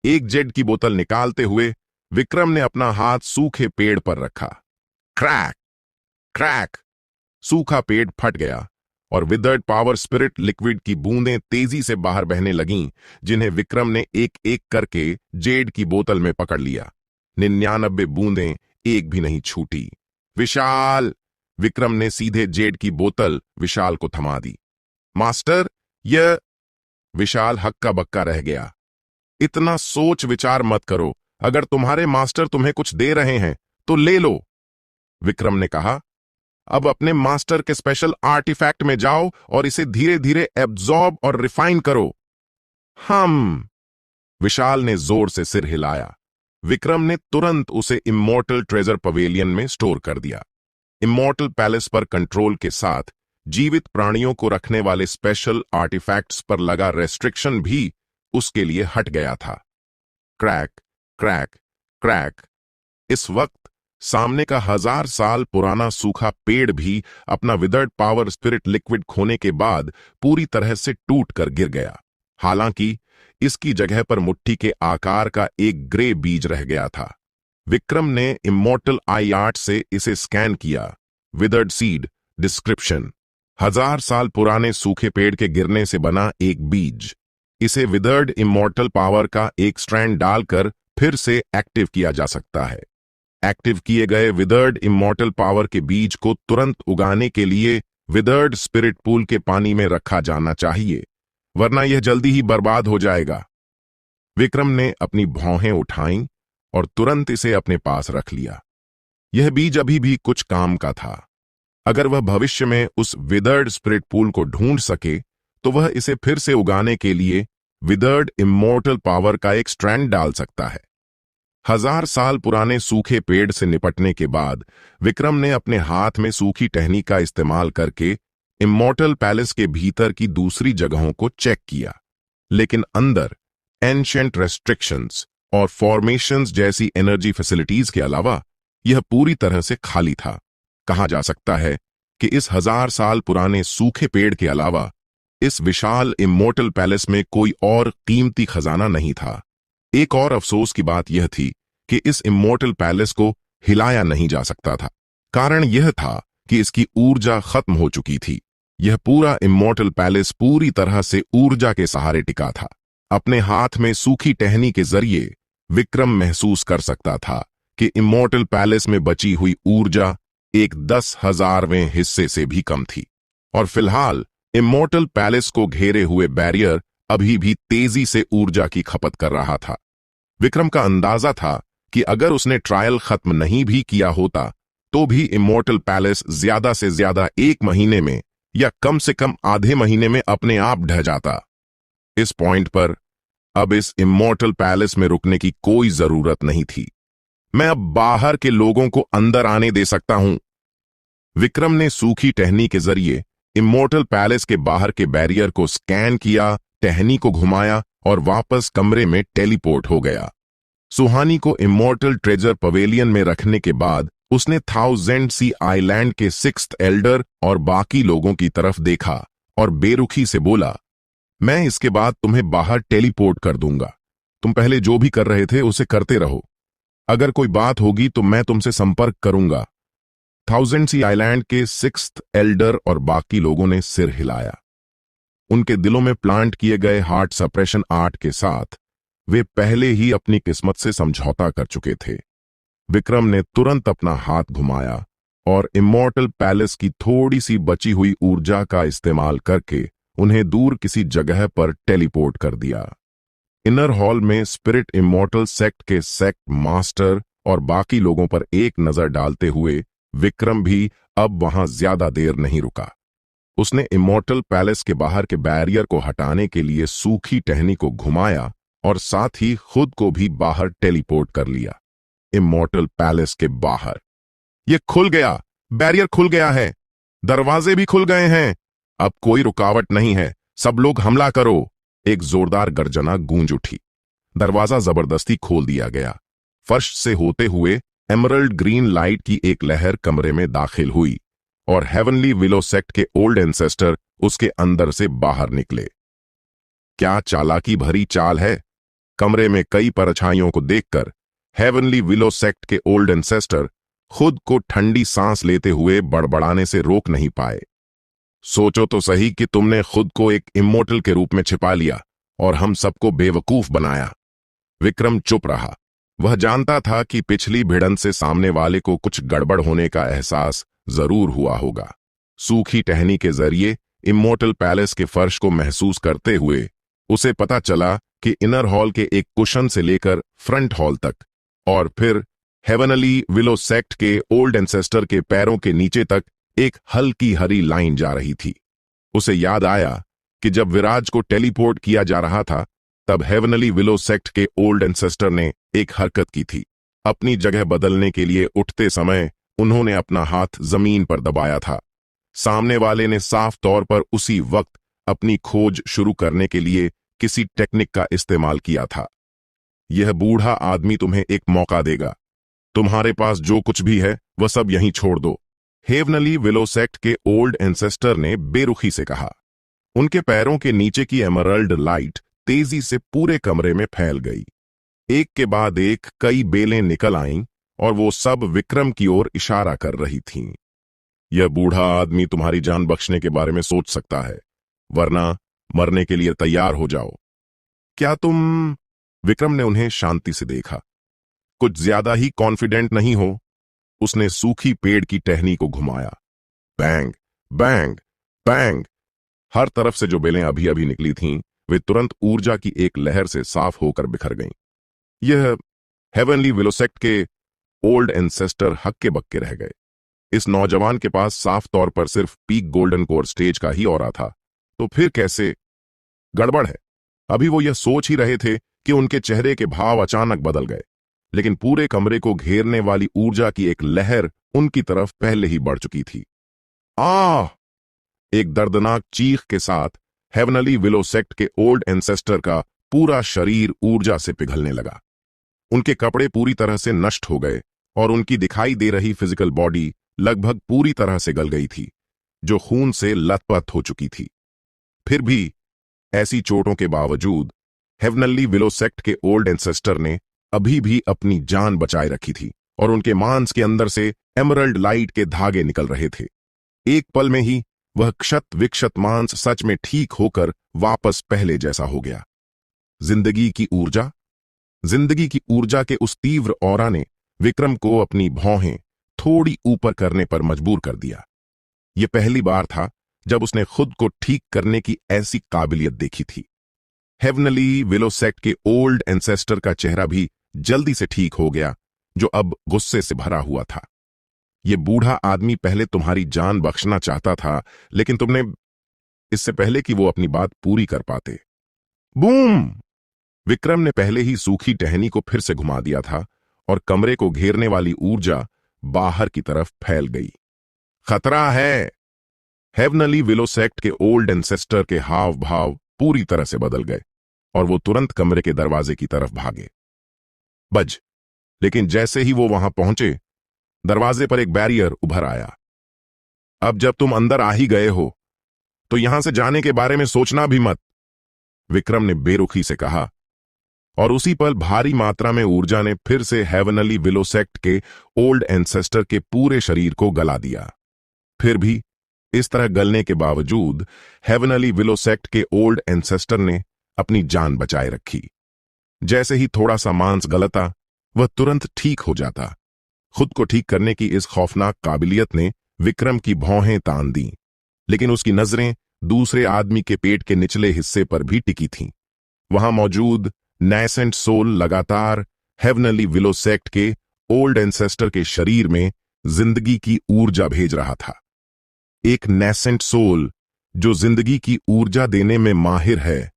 एक जेड की बोतल निकालते हुए विक्रम ने अपना हाथ सूखे पेड़ पर रखा। Crack crack! सूखा पेड़ फट गया और विदर्ड पावर स्पिरिट लिक्विड की बूंदें तेजी से बाहर बहने लगीं, जिन्हें विक्रम ने एक एक करके जेड की बोतल में पकड़ लिया। 99 बूंदें एक भी नहीं छूटी। विशाल! विक्रम ने सीधे जेड की बोतल विशाल को थमा दी। मास्टर, यह... विशाल हक्का बक्का रह गया। इतना सोच विचार मत करो। अगर तुम्हारे मास्टर तुम्हें कुछ दे रहे हैं तो ले लो, विक्रम ने कहा। अब अपने मास्टर के स्पेशल आर्टिफैक्ट में जाओ और इसे धीरे धीरे एब्जॉर्ब और रिफाइन करो। विशाल ने जोर से सिर हिलाया। विक्रम ने तुरंत उसे इमोर्टल ट्रेजर पवेलियन में स्टोर कर दिया। इमोर्टल पैलेस पर कंट्रोल के साथ जीवित प्राणियों को रखने वाले स्पेशल आर्टिफैक्ट्स पर लगा रेस्ट्रिक्शन भी उसके लिए हट गया था। Crack crack crack! इस वक्त सामने का 1000 साल पुराना सूखा पेड़ भी अपना विदर्ड पावर स्पिरिट लिक्विड खोने के बाद पूरी तरह से टूट कर गिर गया। हालांकि इसकी जगह पर मुट्ठी के आकार का एक ग्रे बीज रह गया था। विक्रम ने इमोर्टल आई आर्ट से इसे स्कैन किया। विदर्ड सीड डिस्क्रिप्शन: 1000 साल पुराने सूखे पेड़ के गिरने से बना एक बीज। इसे विदर्ड इमोर्टल पावर का एक स्ट्रैंड डालकर फिर से एक्टिव किया जा सकता है। एक्टिव किए गए विदर्ड इमोर्टल पावर के बीज को तुरंत उगाने के लिए विदर्ड स्पिरिट पूल के पानी में रखा जाना चाहिए, वरना यह जल्दी ही बर्बाद हो जाएगा। विक्रम ने अपनी भौहें उठाईं और तुरंत इसे अपने पास रख लिया। यह बीज अभी भी कुछ काम का था। अगर वह भविष्य में उस विदर्ड स्पिरिट पूल को ढूंढ सके तो वह इसे फिर से उगाने के लिए विदर्ड इमोर्टल पावर का एक स्ट्रैंड डाल सकता है। 1000 साल पुराने सूखे पेड़ से निपटने के बाद विक्रम ने अपने हाथ में सूखी टहनी का इस्तेमाल करके इमोर्टल पैलेस के भीतर की दूसरी जगहों को चेक किया, लेकिन अंदर एंशिएंट रेस्ट्रिक्शंस और फॉर्मेशंस जैसी एनर्जी फैसिलिटीज के अलावा यह पूरी तरह से खाली था। कहा जा सकता है कि इस 1000 साल पुराने सूखे पेड़ के अलावा इस विशाल इमोर्टल पैलेस में कोई और कीमती खजाना नहीं था। एक और अफसोस की बात यह थी कि इस इमोर्टल पैलेस को हिलाया नहीं जा सकता था। कारण यह था कि इसकी ऊर्जा खत्म हो चुकी थी। यह पूरा इमोर्टल पैलेस पूरी तरह से ऊर्जा के सहारे टिका था। अपने हाथ में सूखी टहनी के जरिए विक्रम महसूस कर सकता था कि इमोर्टल पैलेस में बची हुई ऊर्जा एक 10,000वें हिस्से से भी कम थी, और फिलहाल इमॉर्टल पैलेस को घेरे हुए बैरियर अभी भी तेजी से ऊर्जा की खपत कर रहा था। विक्रम का अंदाजा था कि अगर उसने ट्रायल खत्म नहीं भी किया होता तो भी इमॉर्टल पैलेस ज्यादा से ज्यादा 1 महीने में या कम से कम आधे महीने में अपने आप ढह जाता। इस पॉइंट पर अब इस इमॉर्टल पैलेस में रुकने की कोई जरूरत नहीं थी। मैं अब बाहर के लोगों को अंदर आने दे सकता हूं। विक्रम ने सूखी टहनी के जरिए इमॉर्टल पैलेस के बाहर के बैरियर को स्कैन किया, टहनी को घुमाया और वापस कमरे में टेलीपोर्ट हो गया। सुहानी को इमॉर्टल ट्रेजर पवेलियन में रखने के बाद उसने थाउजेंड सी आइलैंड के 6th एल्डर और बाकी लोगों की तरफ देखा और बेरुखी से बोला, मैं इसके बाद तुम्हें बाहर टेलीपोर्ट कर दूंगा। तुम पहले जो भी कर रहे थे उसे करते रहो। अगर कोई बात होगी तो मैं तुमसे संपर्क करूंगा। थाउजेंड सी आइलैंड के 6th एल्डर और बाकी लोगों ने सिर हिलाया। उनके दिलों में प्लांट किए गए हार्ट सप्रेशन आर्ट के साथ वे पहले ही अपनी किस्मत से समझौता कर चुके थे। विक्रम ने तुरंत अपना हाथ घुमाया और इमॉर्टल पैलेस की थोड़ी सी बची हुई ऊर्जा का इस्तेमाल करके उन्हें दूर किसी जगह पर टेलीपोर्ट कर दिया। इनर हॉल में स्पिरिट इमॉर्टल सेक्ट के सेक्ट मास्टर और बाकी लोगों पर एक नजर डालते हुए विक्रम भी अब वहां ज्यादा देर नहीं रुका। उसने इमॉर्टल पैलेस के बाहर के बैरियर को हटाने के लिए सूखी टहनी को घुमाया और साथ ही खुद को भी बाहर टेलीपोर्ट कर लिया। इमॉर्टल पैलेस के बाहर यह खुल गया, बैरियर खुल गया है, दरवाजे भी खुल गए हैं। अब कोई रुकावट नहीं है, सब लोग हमला करो। एक जोरदार गर्जना गूंज उठी। दरवाजा जबरदस्ती खोल दिया गया। फर्श से होते हुए एमरल्ड ग्रीन लाइट की एक लहर कमरे में दाखिल हुई और हेवनली विलो सेक्ट के ओल्ड एंसेस्टर उसके अंदर से बाहर निकले। क्या चालाकी भरी चाल है। कमरे में कई परछाइयों को देखकर हेवनली विलो सेक्ट के ओल्ड एंसेस्टर खुद को ठंडी सांस लेते हुए बड़बड़ाने से रोक नहीं पाए। सोचो तो सही कि तुमने खुद को एक इमॉर्टल के रूप में छिपा लिया और हम सबको बेवकूफ बनाया। विक्रम चुप रहा। वह जानता था कि पिछली भिड़ंत से सामने वाले को कुछ गड़बड़ होने का एहसास जरूर हुआ होगा। सूखी टहनी के जरिए इमॉर्टल पैलेस के फर्श को महसूस करते हुए उसे पता चला कि इनर हॉल के एक कुशन से लेकर फ्रंट हॉल तक और फिर हेवनली विलो सेक्ट के ओल्ड एंसेस्टर के पैरों के नीचे तक एक हल्की हरी लाइन जा रही थी। उसे याद आया कि जब विराज को टेलीपोर्ट किया जा रहा था तब हेवनली विलो सेक्ट के ओल्ड एंसेस्टर ने एक हरकत की थी। अपनी जगह बदलने के लिए उठते समय उन्होंने अपना हाथ जमीन पर दबाया था। सामने वाले ने साफ तौर पर उसी वक्त अपनी खोज शुरू करने के लिए किसी टेक्निक का इस्तेमाल किया था। यह बूढ़ा आदमी तुम्हें एक मौका देगा। तुम्हारे पास जो कुछ भी है वह सब यहीं छोड़ दो, हेवनली विलो सेक्ट के ओल्ड एंसेस्टर ने बेरुखी से कहा। उनके पैरों के नीचे की एमरल्ड लाइट तेजी से पूरे कमरे में फैल गई। एक के बाद एक कई बेलें निकल आईं और वो सब विक्रम की ओर इशारा कर रही थीं। यह बूढ़ा आदमी तुम्हारी जान बख्शने के बारे में सोच सकता है, वरना मरने के लिए तैयार हो जाओ। क्या तुम? विक्रम ने उन्हें शांति से देखा। कुछ ज्यादा ही कॉन्फिडेंट नहीं हो? उसने सूखी पेड़ की टहनी को घुमाया। Bang bang bang. हर तरफ से जो बेलें अभी अभी निकली थीं वे तुरंत ऊर्जा की एक लहर से साफ होकर बिखर गईं। यह हेवनली विलो सेक्ट के ओल्ड एंसेस्टर हक्के बक्के रह गए। इस नौजवान के पास साफ तौर पर सिर्फ पीक गोल्डन कोर स्टेज का ही ऑरा था, तो फिर कैसे? गड़बड़ है। अभी वो यह सोच ही रहे थे कि उनके चेहरे के भाव अचानक बदल गए, लेकिन पूरे कमरे को घेरने वाली ऊर्जा की एक लहर उनकी तरफ पहले ही बढ़ चुकी थी। आह! एक दर्दनाक चीख के साथ हेवनली विलो सेक्ट के ओल्ड एंसेस्टर का पूरा शरीर ऊर्जा से पिघलने लगा। उनके कपड़े पूरी तरह से नष्ट हो गए और उनकी दिखाई दे रही फिजिकल बॉडी लगभग पूरी तरह से गल गई थी, जो खून से लथपथ हो चुकी थी। फिर भी ऐसी चोटों के बावजूद हेवनली विलो सेक्ट के ओल्ड एंसेस्टर ने अभी भी अपनी जान बचाए रखी थी और उनके मांस के अंदर से एमरल्ड लाइट के धागे निकल रहे थे। एक पल में ही वह क्षत विक्षत मांस सच में ठीक होकर वापस पहले जैसा हो गया। जिंदगी की ऊर्जा के उस तीव्र ऑरा ने विक्रम को अपनी भौहें थोड़ी ऊपर करने पर मजबूर कर दिया। यह पहली बार था जब उसने खुद को ठीक करने की ऐसी काबिलियत देखी थी। हेवनली विलोसेक्ट के ओल्ड एंसेस्टर का चेहरा भी जल्दी से ठीक हो गया, जो अब गुस्से से भरा हुआ था। यह बूढ़ा आदमी पहले तुम्हारी जान बख्शना चाहता था, लेकिन तुमने, इससे पहले कि वो अपनी बात पूरी कर पाते, बूम! विक्रम ने पहले ही सूखी टहनी को फिर से घुमा दिया था और कमरे को घेरने वाली ऊर्जा बाहर की तरफ फैल गई। खतरा है! हेवनली विलोसेक्ट के ओल्ड एंसेस्टर के हाव भाव पूरी तरह से बदल गए और वो तुरंत कमरे के दरवाजे की तरफ भागे। बज! लेकिन जैसे ही वो वहां पहुंचे, दरवाजे पर एक बैरियर उभर आया। अब जब तुम अंदर आ ही गए हो, तो यहां से जाने के बारे में सोचना भी मत, विक्रम ने बेरुखी से कहा। और उसी पल भारी मात्रा में ऊर्जा ने फिर से हेवनली विलोसेक्ट के ओल्ड एंसेस्टर के पूरे शरीर को गला दिया। फिर भी इस तरह गलने के बावजूद हेवनली विलोसेक्ट के ओल्ड एंसेस्टर ने अपनी जान बचाए रखी। जैसे ही थोड़ा सा मांस गलता, वह तुरंत ठीक हो जाता। खुद को ठीक करने की इस खौफनाक काबिलियत ने विक्रम की भौहें तान दी, लेकिन उसकी नजरें दूसरे आदमी के पेट के निचले हिस्से पर भी टिकी थीं। वहां मौजूद नैसेंट सोल लगातार हेवनली विलोसेक्ट के ओल्ड एंसेस्टर के शरीर में जिंदगी की ऊर्जा भेज रहा था। एक नैसेंट सोल जो जिंदगी की ऊर्जा देने में माहिर है।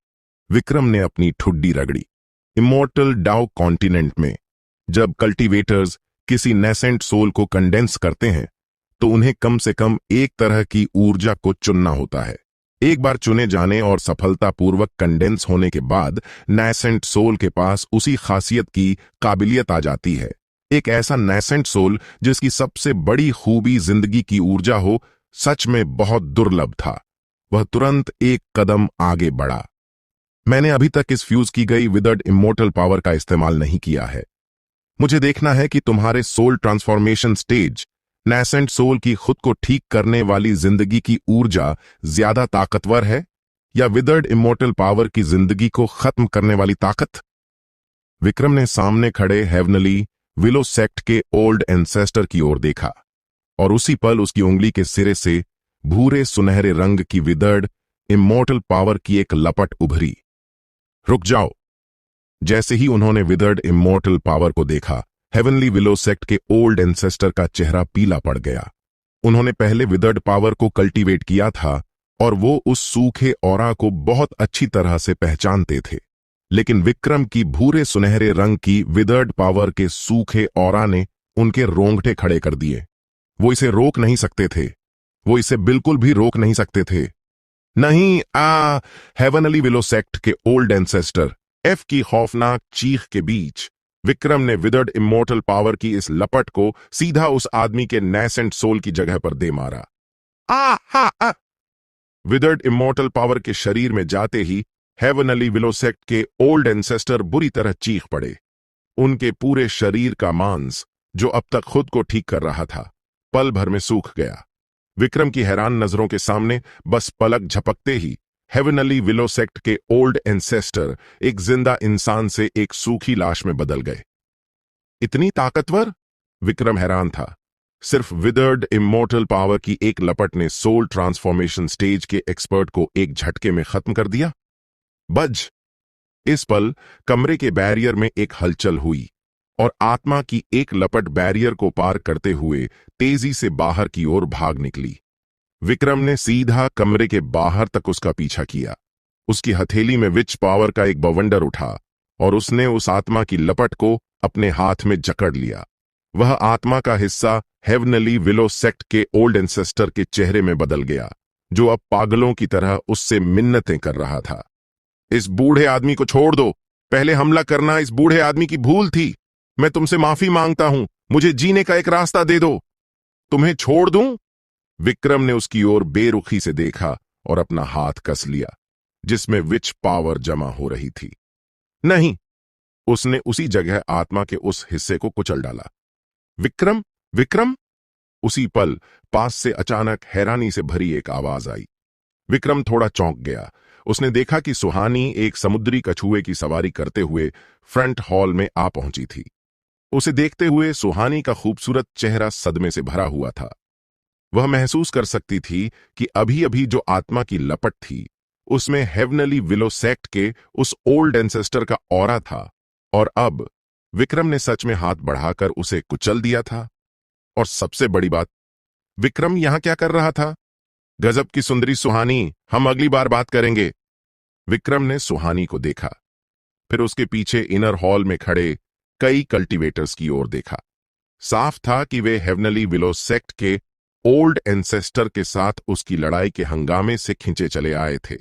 विक्रम ने अपनी ठुड्डी रगड़ी। इमोर्टल डाउ कॉन्टिनेंट में जब कल्टीवेटर्स किसी नैसेंट सोल को कंडेंस करते हैं, तो उन्हें कम से कम एक तरह की ऊर्जा को चुनना होता है। एक बार चुने जाने और सफलतापूर्वक कंडेंस होने के बाद नैसेंट सोल के पास उसी खासियत की काबिलियत आ जाती है। एक ऐसा नैसेंट सोल जिसकी सबसे बड़ी खूबी जिंदगी की ऊर्जा हो, सच में बहुत दुर्लभ था। वह तुरंत एक कदम आगे बढ़ा। मैंने अभी तक इस फ्यूज की गई विदर्ड इमोर्टल पावर का इस्तेमाल नहीं किया है। मुझे देखना है कि तुम्हारे सोल ट्रांसफॉर्मेशन स्टेज नैसेंट सोल की खुद को ठीक करने वाली जिंदगी की ऊर्जा ज्यादा ताकतवर है या विदर्ड इमोर्टल पावर की जिंदगी को खत्म करने वाली ताकत। विक्रम ने सामने खड़े हेवनली विलोसेक्ट के ओल्ड एंसेस्टर की ओर देखा और उसी पल उसकी उंगली के सिरे से भूरे सुनहरे रंग की विदर्ड इमोर्टल पावर की एक लपट उभरी। रुक जाओ! जैसे ही उन्होंने विदर्ड इमोर्टल पावर को देखा, हेवनली विलोसेक्ट के ओल्ड एंसेस्टर का चेहरा पीला पड़ गया। उन्होंने पहले विदर्ड पावर को कल्टीवेट किया था और वो उस सूखे ऑरा को बहुत अच्छी तरह से पहचानते थे, लेकिन विक्रम की भूरे सुनहरे रंग की विदर्ड पावर के सूखे ऑरा ने उनके रोंगटे खड़े कर दिए। वो इसे रोक नहीं सकते थे। वो इसे बिल्कुल भी रोक नहीं सकते थे। नहीं! हेवनली विलोसेक्ट के ओल्ड एंसेस्टर एफ की खौफनाक चीख के बीच विक्रम ने विदर्ड इमोर्टल पावर की इस लपट को सीधा उस आदमी के नैसेंट सोल की जगह पर दे मारा। विदर्ड इमोर्टल पावर के शरीर में जाते ही हेवनली विलोसेक्ट के ओल्ड एंसेस्टर बुरी तरह चीख पड़े। उनके पूरे शरीर का मांस, जो अब तक खुद को ठीक कर रहा था, पल भर में सूख गया। विक्रम की हैरान नजरों के सामने बस पलक झपकते ही हेवनली विलोसेक्ट के ओल्ड एंसेस्टर एक जिंदा इंसान से एक सूखी लाश में बदल गए। इतनी ताकतवर? विक्रम हैरान था। सिर्फ विदर्ड इमोर्टल पावर की एक लपट ने सोल ट्रांसफॉर्मेशन स्टेज के एक्सपर्ट को एक झटके में खत्म कर दिया। बज! इस पल कमरे के बैरियर में एक हलचल हुई और आत्मा की एक लपट बैरियर को पार करते हुए तेजी से बाहर की ओर भाग निकली। विक्रम ने सीधा कमरे के बाहर तक उसका पीछा किया। उसकी हथेली में विच पावर का एक बवंडर उठा और उसने उस आत्मा की लपट को अपने हाथ में जकड़ लिया। वह आत्मा का हिस्सा हेवनली विलोसेक्ट के ओल्ड एंसेस्टर के चेहरे में बदल गया, जो अब पागलों की तरह उससे मिन्नतें कर रहा था। इस बूढ़े आदमी को छोड़ दो। पहले हमला करना इस बूढ़े आदमी की भूल थी। मैं तुमसे माफी मांगता हूं। मुझे जीने का एक रास्ता दे दो। तुम्हें छोड़ दूं? विक्रम ने उसकी ओर बेरुखी से देखा और अपना हाथ कस लिया, जिसमें विच पावर जमा हो रही थी। नहीं! उसने उसी जगह आत्मा के उस हिस्से को कुचल डाला। विक्रम! विक्रम! उसी पल पास से अचानक हैरानी से भरी एक आवाज आई। विक्रम थोड़ा चौंक गया। उसने देखा कि सुहानी एक समुद्री कछुए की सवारी करते हुए फ्रंट हॉल में आ पहुंची थी। उसे देखते हुए सुहानी का खूबसूरत चेहरा सदमे से भरा हुआ था। वह महसूस कर सकती थी कि अभी अभी जो आत्मा की लपट थी उसमें हेवनली विलो सेक्ट के उस ओल्ड एंसेस्टर का ऑरा था, और अब विक्रम ने सच में हाथ बढ़ाकर उसे कुचल दिया था। और सबसे बड़ी बात, विक्रम यहां क्या कर रहा था? गजब की सुंदरी सुहानी, हम अगली बार बात करेंगे। विक्रम ने सुहानी को देखा, फिर उसके पीछे इनर हॉल में खड़े कई कल्टीवेटर्स की ओर देखा। साफ था कि वे हेवनली विलो सेक्ट के ओल्ड एंसेस्टर के साथ उसकी लड़ाई के हंगामे से खिंचे चले आए थे।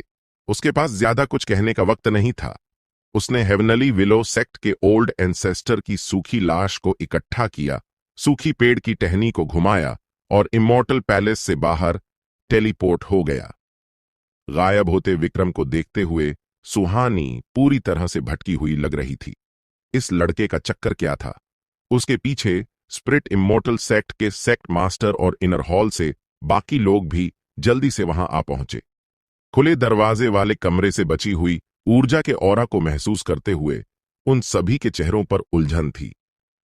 उसके पास ज्यादा कुछ कहने का वक्त नहीं था। उसने हेवनली विलो सेक्ट के ओल्ड एंसेस्टर की सूखी लाश को इकट्ठा किया, सूखी पेड़ की टहनी को घुमाया और इमॉर्टल पैलेस से बाहर टेलीपोर्ट हो गया। गायब होते विक्रम को देखते हुए सुहानी पूरी तरह से भटकी हुई लग रही थी। इस लड़के का चक्कर क्या था? उसके पीछे स्पिरिट इमॉर्टल सेक्ट के सेक्ट मास्टर और इनर हॉल से बाकी लोग भी जल्दी से वहां आ पहुंचे। खुले दरवाजे वाले कमरे से बची हुई ऊर्जा के ऑरा को महसूस करते हुए उन सभी के चेहरों पर उलझन थी।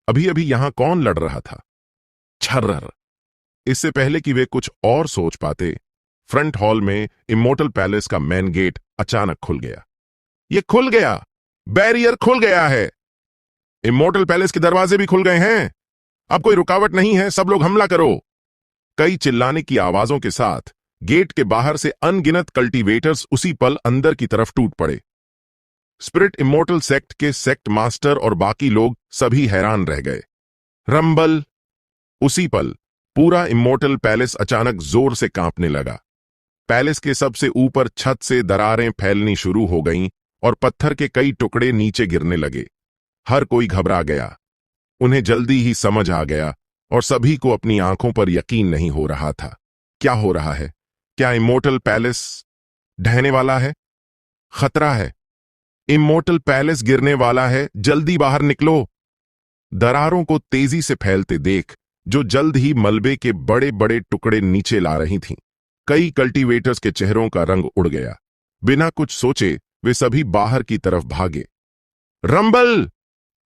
अभी अभी यहां कौन लड़ रहा था? छर्रर! इससे पहले कि वे कुछ और सोच पाते, फ्रंट हॉल में इमॉर्टल पैलेस का मेन गेट अचानक खुल गया। ये खुल गया! बैरियर खुल गया है! इमॉर्टल पैलेस के दरवाजे भी खुल गए हैं। अब कोई रुकावट नहीं है, सब लोग हमला करो! कई चिल्लाने की आवाजों के साथ गेट के बाहर से अनगिनत कल्टीवेटर्स उसी पल अंदर की तरफ टूट पड़े। स्पिरिट इमॉर्टल सेक्ट के सेक्ट मास्टर और बाकी लोग सभी हैरान रह गए। रंबल! उसी पल पूरा इमॉर्टल पैलेस अचानक जोर से कांपने लगा। पैलेस के सबसे ऊपर छत से दरारें फैलनी शुरू हो गईं और पत्थर के कई टुकड़े नीचे गिरने लगे। हर कोई घबरा गया। उन्हें जल्दी ही समझ आ गया और सभी को अपनी आंखों पर यकीन नहीं हो रहा था। क्या हो रहा है? क्या इमॉर्टल पैलेस ढहने वाला है? खतरा है! इमॉर्टल पैलेस गिरने वाला है, जल्दी बाहर निकलो! दरारों को तेजी से फैलते देख, जो जल्द ही मलबे के बड़े बड़े टुकड़े नीचे ला रही थीं, कई कल्टीवेटर्स के चेहरों का रंग उड़ गया। बिना कुछ सोचे वे सभी बाहर की तरफ भागे। रंबल!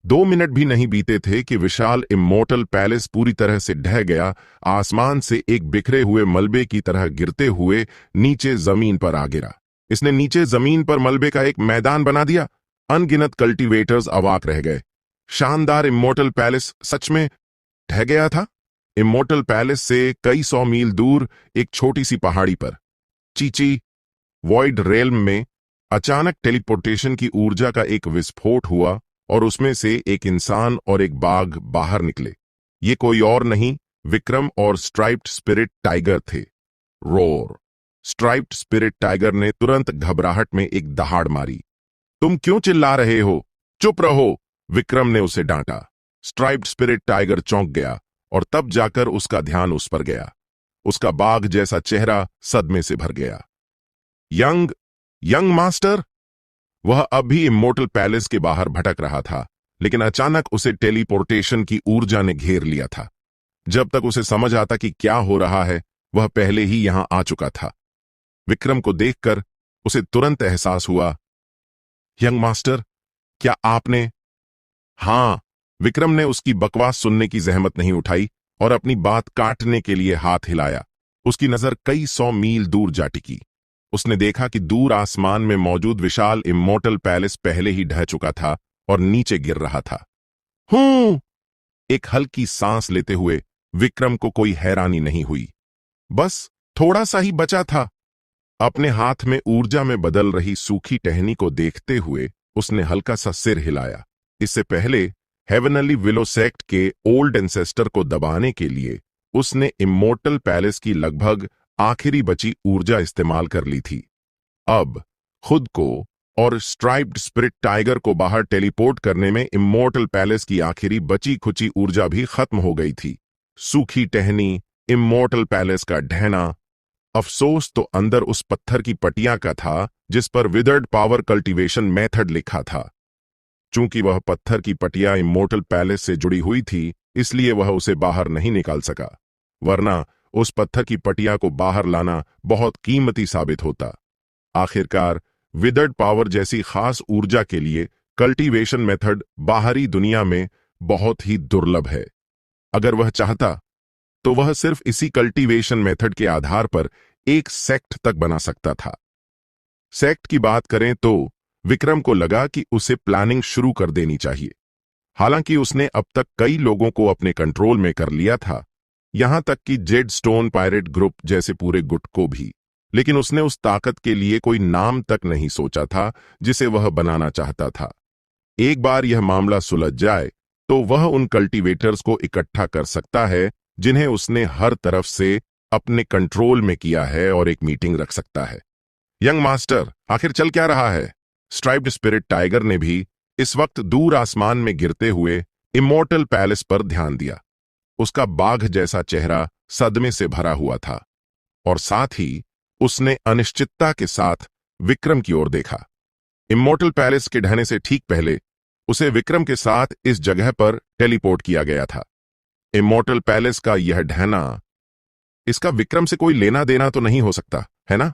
2 मिनट भी नहीं बीते थे कि विशाल इमॉर्टल पैलेस पूरी तरह से ढह गया। आसमान से एक बिखरे हुए मलबे की तरह गिरते हुए नीचे जमीन पर आ गिरा। इसने नीचे जमीन पर मलबे का एक मैदान बना दिया। अनगिनत कल्टीवेटर्स अवाक रह गए। शानदार इमॉर्टल पैलेस सच में ढह गया था। इमॉर्टल पैलेस से कई 100 मील दूर एक छोटी सी पहाड़ी पर चीची वॉइड रेल्म में अचानक टेलीपोर्टेशन की ऊर्जा का एक विस्फोट हुआ और उसमें से एक इंसान और एक बाघ बाहर निकले। ये कोई और नहीं, विक्रम और स्ट्राइप्ड स्पिरिट टाइगर थे। रोर! स्ट्राइप्ड स्पिरिट टाइगर ने तुरंत घबराहट में एक दहाड़ मारी। तुम क्यों चिल्ला रहे हो? चुप रहो! विक्रम ने उसे डांटा। स्ट्राइप्ड स्पिरिट टाइगर चौंक गया और तब जाकर उसका ध्यान उस पर गया। उसका बाघ जैसा चेहरा सदमे से भर गया। Young master! वह अब भी इमॉर्टल पैलेस के बाहर भटक रहा था, लेकिन अचानक उसे टेलीपोर्टेशन की ऊर्जा ने घेर लिया था। जब तक उसे समझ आता कि क्या हो रहा है, वह पहले ही यहां आ चुका था। विक्रम को देखकर उसे तुरंत एहसास हुआ। यंग मास्टर, क्या आपने? हां। विक्रम ने उसकी बकवास सुनने की जहमत नहीं उठाई और अपनी बात काटने के लिए हाथ हिलाया। उसकी नजर कई 100 मील दूर जा टिकी। उसने देखा कि दूर आसमान में मौजूद विशाल इमॉर्टल पैलेस पहले ही ढह चुका था और नीचे गिर रहा था। हूं! एक हल्की सांस लेते हुए विक्रम को कोई हैरानी नहीं हुई। बस थोड़ा सा ही बचा था। अपने हाथ में ऊर्जा में बदल रही सूखी टहनी को देखते हुए उसने हल्का सा सिर हिलाया। इससे पहले हेवनली विलो सेक्ट के ओल्ड एंसेस्टर को दबाने के लिए उसने इमॉर्टल पैलेस की लगभग आखिरी बची ऊर्जा इस्तेमाल कर ली थी। अब खुद को और स्ट्राइप्ड स्पिरिट टाइगर को बाहर टेलीपोर्ट करने में इमॉर्टल पैलेस की आखिरी बची खुची ऊर्जा भी खत्म हो गई थी। सूखी टहनी, इमॉर्टल पैलेस का ढहना। अफसोस तो अंदर उस पत्थर की पटिया का था जिस पर विदर्ड पावर कल्टीवेशन मेथड लिखा था। चूंकि वह पत्थर की पटिया इमॉर्टल पैलेस से जुड़ी हुई थी, इसलिए वह उसे बाहर नहीं निकाल सका, वरना उस पत्थर की पटिया को बाहर लाना बहुत कीमती साबित होता। आखिरकार विदर्ड पावर जैसी खास ऊर्जा के लिए कल्टीवेशन मेथड बाहरी दुनिया में बहुत ही दुर्लभ है। अगर वह चाहता तो वह सिर्फ इसी कल्टीवेशन मेथड के आधार पर एक सेक्ट तक बना सकता था। सेक्ट की बात करें तो विक्रम को लगा कि उसे प्लानिंग शुरू कर देनी चाहिए। हालांकि उसने अब तक कई लोगों को अपने कंट्रोल में कर लिया था, यहां तक कि जेड स्टोन पायरेट ग्रुप जैसे पूरे गुट को भी, लेकिन उसने उस ताकत के लिए कोई नाम तक नहीं सोचा था जिसे वह बनाना चाहता था। एक बार यह मामला सुलझ जाए तो वह उन कल्टीवेटर्स को इकट्ठा कर सकता है जिन्हें उसने हर तरफ से अपने कंट्रोल में किया है और एक मीटिंग रख सकता है। यंग मास्टर, आखिर चल क्या रहा है? स्ट्राइप्ड स्पिरिट टाइगर ने भी इस वक्त दूर आसमान में गिरते हुए इमोर्टल पैलेस पर ध्यान दिया। उसका बाघ जैसा चेहरा सदमे से भरा हुआ था और साथ ही उसने अनिश्चितता के साथ विक्रम की ओर देखा। इमोर्टल पैलेस के ढहने से ठीक पहले उसे विक्रम के साथ इस जगह पर टेलीपोर्ट किया गया था। इमोर्टल पैलेस का यह ढहना, इसका विक्रम से कोई लेना देना तो नहीं हो सकता, है ना?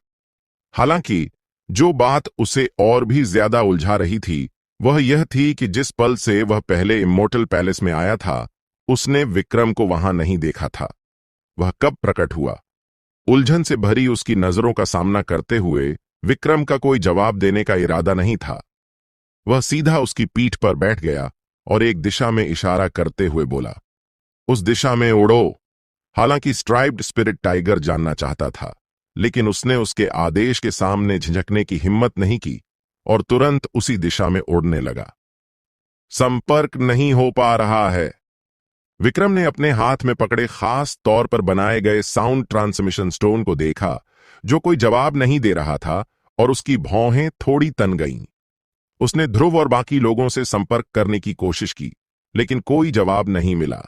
हालांकि जो बात उसे और भी ज्यादा उलझा रही थी वह यह थी कि जिस पल से वह पहले इमोर्टल पैलेस में आया था उसने विक्रम को वहां नहीं देखा था। वह कब प्रकट हुआ? उलझन से भरी उसकी नजरों का सामना करते हुए विक्रम का कोई जवाब देने का इरादा नहीं था। वह सीधा उसकी पीठ पर बैठ गया और एक दिशा में इशारा करते हुए बोला, उस दिशा में उड़ो। हालांकि स्ट्राइप्ड स्पिरिट टाइगर जानना चाहता था, लेकिन उसने उसके आदेश के सामने झिझकने की हिम्मत नहीं की और तुरंत उसी दिशा में उड़ने लगा। संपर्क नहीं हो पा रहा है। विक्रम ने अपने हाथ में पकड़े खास तौर पर बनाए गए साउंड ट्रांसमिशन स्टोन को देखा, जो कोई जवाब नहीं दे रहा था और उसकी भौहें थोड़ी तन गईं। उसने ध्रुव और बाकी लोगों से संपर्क करने की कोशिश की, लेकिन कोई जवाब नहीं मिला।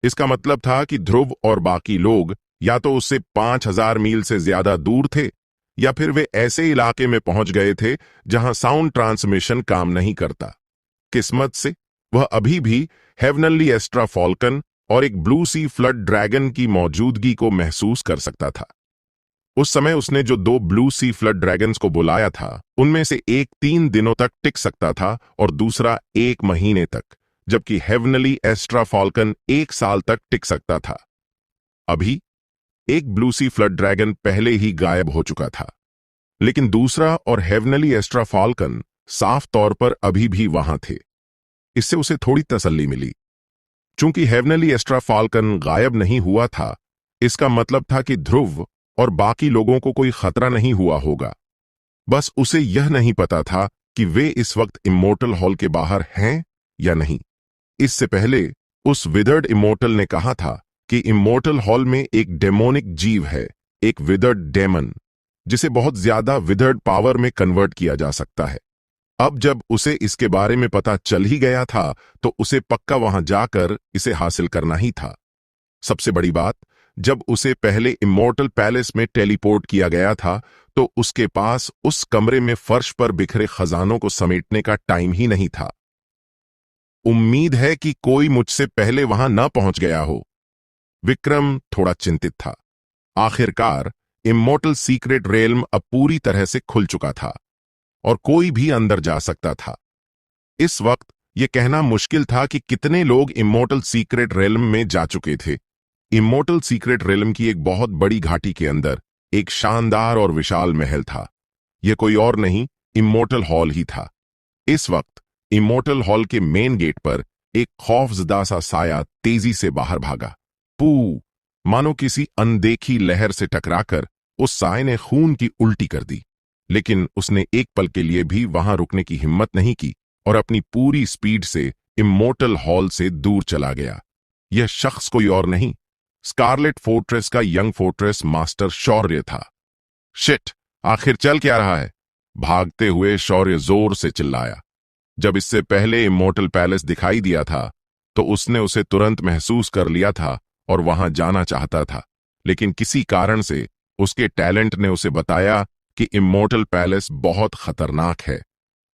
इसका मतलब था कि ध्रुव और बाकी लोग या तो उससे 5000 मील से ज्यादा दूर थे या फिर वे ऐसे इलाके में पहुंच गए थे जहां साउंड ट्रांसमिशन काम नहीं करता। किस्मत से वह अभी भी हेवनली एस्ट्रा फॉल्कन और एक ब्लू सी फ्लड ड्रैगन की मौजूदगी को महसूस कर सकता था। उस समय उसने जो 2 ब्लू सी फ्लड ड्रैगन्स को बुलाया था उनमें से एक 3 दिनों तक टिक सकता था और दूसरा 1 महीने तक, जबकि हेवनली एस्ट्रा फॉल्कन 1 साल तक टिक सकता था। अभी एक ब्लू सी फ्लड ड्रैगन पहले ही गायब हो चुका था, लेकिन दूसरा और हेवनली एस्ट्रा फॉल्कन साफ तौर पर अभी भी वहां थे। इससे उसे थोड़ी तसल्ली मिली। चूंकि हेवनली एस्ट्रा फॉल्कन गायब नहीं हुआ था, इसका मतलब था कि ध्रुव और बाकी लोगों को कोई खतरा नहीं हुआ होगा। बस उसे यह नहीं पता था कि वे इस वक्त इमोर्टल हॉल के बाहर हैं या नहीं। इससे पहले उस विदर्ड इमोर्टल ने कहा था कि इमोर्टल हॉल में एक डेमोनिक जीव है, एक विदर्ड डेमन, जिसे बहुत ज्यादा विदर्ड पावर में कन्वर्ट किया जा सकता है। अब जब उसे इसके बारे में पता चल ही गया था तो उसे पक्का वहां जाकर इसे हासिल करना ही था। सबसे बड़ी बात, जब उसे पहले इमोर्टल पैलेस में टेलीपोर्ट किया गया था तो उसके पास उस कमरे में फर्श पर बिखरे खजानों को समेटने का टाइम ही नहीं था। उम्मीद है कि कोई मुझसे पहले वहां न पहुंच गया हो। विक्रम थोड़ा चिंतित था। आखिरकार इमोर्टल सीक्रेट रेल्म अब पूरी तरह से खुल चुका था और कोई भी अंदर जा सकता था। इस वक्त यह कहना मुश्किल था कि कितने लोग इमोर्टल सीक्रेट रेल्म में जा चुके थे। इमोर्टल सीक्रेट रेल्म की एक बहुत बड़ी घाटी के अंदर एक शानदार और विशाल महल था। यह कोई और नहीं, इमोर्टल हॉल ही था। इस वक्त इमोर्टल हॉल के मेन गेट पर एक खौफजदा सा साया तेजी से बाहर भागा। पू, मानो किसी अनदेखी लहर से टकराकर उस साए ने खून की उल्टी कर दी, लेकिन उसने एक पल के लिए भी वहां रुकने की हिम्मत नहीं की और अपनी पूरी स्पीड से इमोर्टल हॉल से दूर चला गया। यह शख्स कोई और नहीं, स्कारलेट फोर्ट्रेस का यंग फोर्ट्रेस मास्टर शौर्य था। शिट, आखिर चल क्या रहा है? भागते हुए शौर्य जोर से चिल्लाया। जब इससे पहले इमोर्टल पैलेस दिखाई दिया था तो उसने उसे तुरंत महसूस कर लिया था और वहां जाना चाहता था, लेकिन किसी कारण से उसके टैलेंट ने उसे बताया कि इमोर्टल पैलेस बहुत खतरनाक है।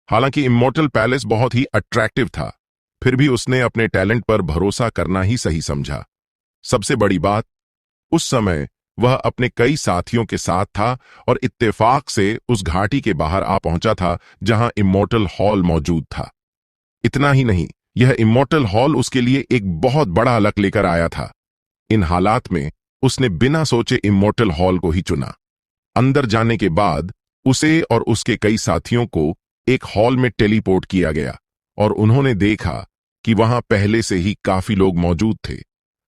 हालांकि इमोर्टल पैलेस बहुत ही अट्रैक्टिव था, फिर भी उसने अपने टैलेंट पर भरोसा करना ही सही समझा। सबसे बड़ी बात, उस समय वह अपने कई साथियों के साथ था और इत्तेफाक से उस घाटी के बाहर आ पहुंचा था जहां इमोर्टल हॉल मौजूद था। इतना ही नहीं, यह इमॉर्टल हॉल उसके लिए एक बहुत बड़ा लक लेकर आया था। इन हालात में उसने बिना सोचे इमॉर्टल हॉल को ही चुना। अंदर जाने के बाद उसे और उसके कई साथियों को एक हॉल में टेलीपोर्ट किया गया और उन्होंने देखा कि वहां पहले से ही काफी लोग मौजूद थे।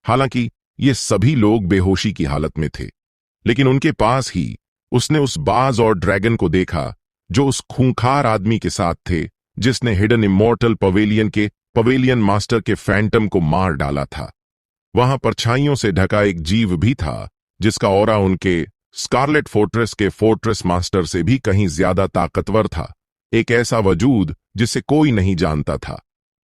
हालांकि ये सभी लोग बेहोशी की हालत में थे, लेकिन उनके पास ही उसने उस बाज और ड्रैगन को देखा जो उस खूंखार आदमी के साथ थे जिसने हिडन इमॉर्टल पवेलियन मास्टर के फैंटम को मार डाला था। वहां परछाइयों से ढका एक जीव भी था जिसका ऑरा उनके स्कारलेट फोर्ट्रेस के फोर्ट्रेस मास्टर से भी कहीं ज्यादा ताकतवर था, एक ऐसा वजूद जिसे कोई नहीं जानता था।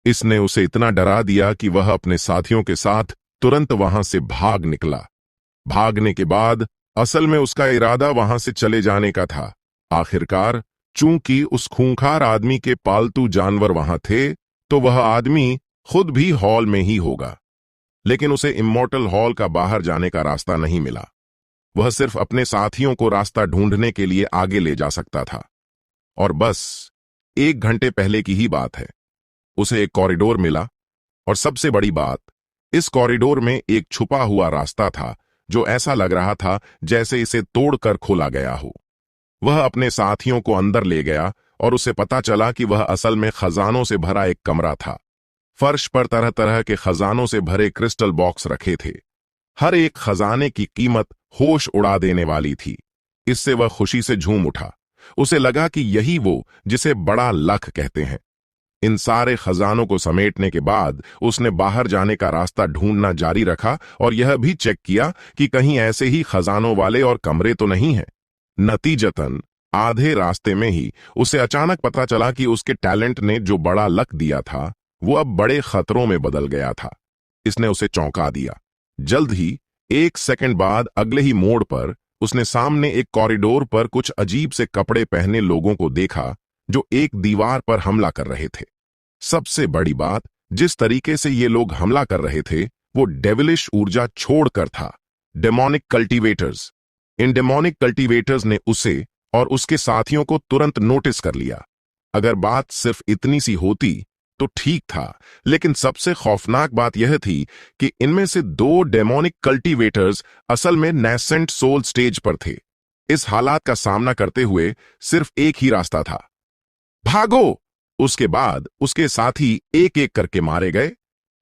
इसने उसे इतना डरा दिया कि वह अपने साथियों के साथ तुरंत वहां से भाग निकला। भागने के बाद असल में उसका इरादा वहां से चले जाने का था। आखिरकार चूंकि उस खूंखार आदमी के पालतू जानवर वहां थे, तो वह आदमी खुद भी हॉल में ही होगा। लेकिन उसे इमॉर्टल हॉल का बाहर जाने का रास्ता नहीं मिला। वह सिर्फ अपने साथियों को रास्ता ढूंढने के लिए आगे ले जा सकता था। और बस 1 घंटे पहले की ही बात है, उसे एक कॉरिडोर मिला और सबसे बड़ी बात, इस कॉरिडोर में एक छुपा हुआ रास्ता था जो ऐसा लग रहा था जैसे इसे तोड़कर खोला गया हो। वह अपने साथियों को अंदर ले गया और उसे पता चला कि वह असल में खजानों से भरा एक कमरा था। फर्श पर तरह तरह के खजानों से भरे क्रिस्टल बॉक्स रखे थे। हर एक खजाने की कीमत होश उड़ा देने वाली थी। इससे वह खुशी से झूम उठा। उसे लगा कि यही वो जिसे बड़ा लक कहते हैं। इन सारे खजानों को समेटने के बाद उसने बाहर जाने का रास्ता ढूंढना जारी रखा और यह भी चेक किया कि कहीं ऐसे ही खजानों वाले और कमरे तो नहीं हैं। नतीजतन आधे रास्ते में ही उसे अचानक पता चला कि उसके टैलेंट ने जो बड़ा लक दिया था वो अब बड़े खतरों में बदल गया था। इसने उसे चौंका दिया। जल्द ही 1 सेकंड बाद अगले ही मोड़ पर उसने सामने एक कॉरिडोर पर कुछ अजीब से कपड़े पहने लोगों को देखा जो एक दीवार पर हमला कर रहे थे। सबसे बड़ी बात, जिस तरीके से ये लोग हमला कर रहे थे वो डेविलिश ऊर्जा छोड़कर था। Demonic cultivators. इन डेमोनिक कल्टीवेटर्स ने उसे और उसके साथियों को तुरंत नोटिस कर लिया। अगर बात सिर्फ इतनी सी होती तो ठीक था, लेकिन सबसे खौफनाक बात यह थी कि इनमें से 2 डेमोनिक कल्टीवेटर्स असल में नैसेंट सोल स्टेज पर थे। इस हालात का सामना करते हुए सिर्फ एक ही रास्ता था, भागो। उसके बाद उसके साथी एक एक करके मारे गए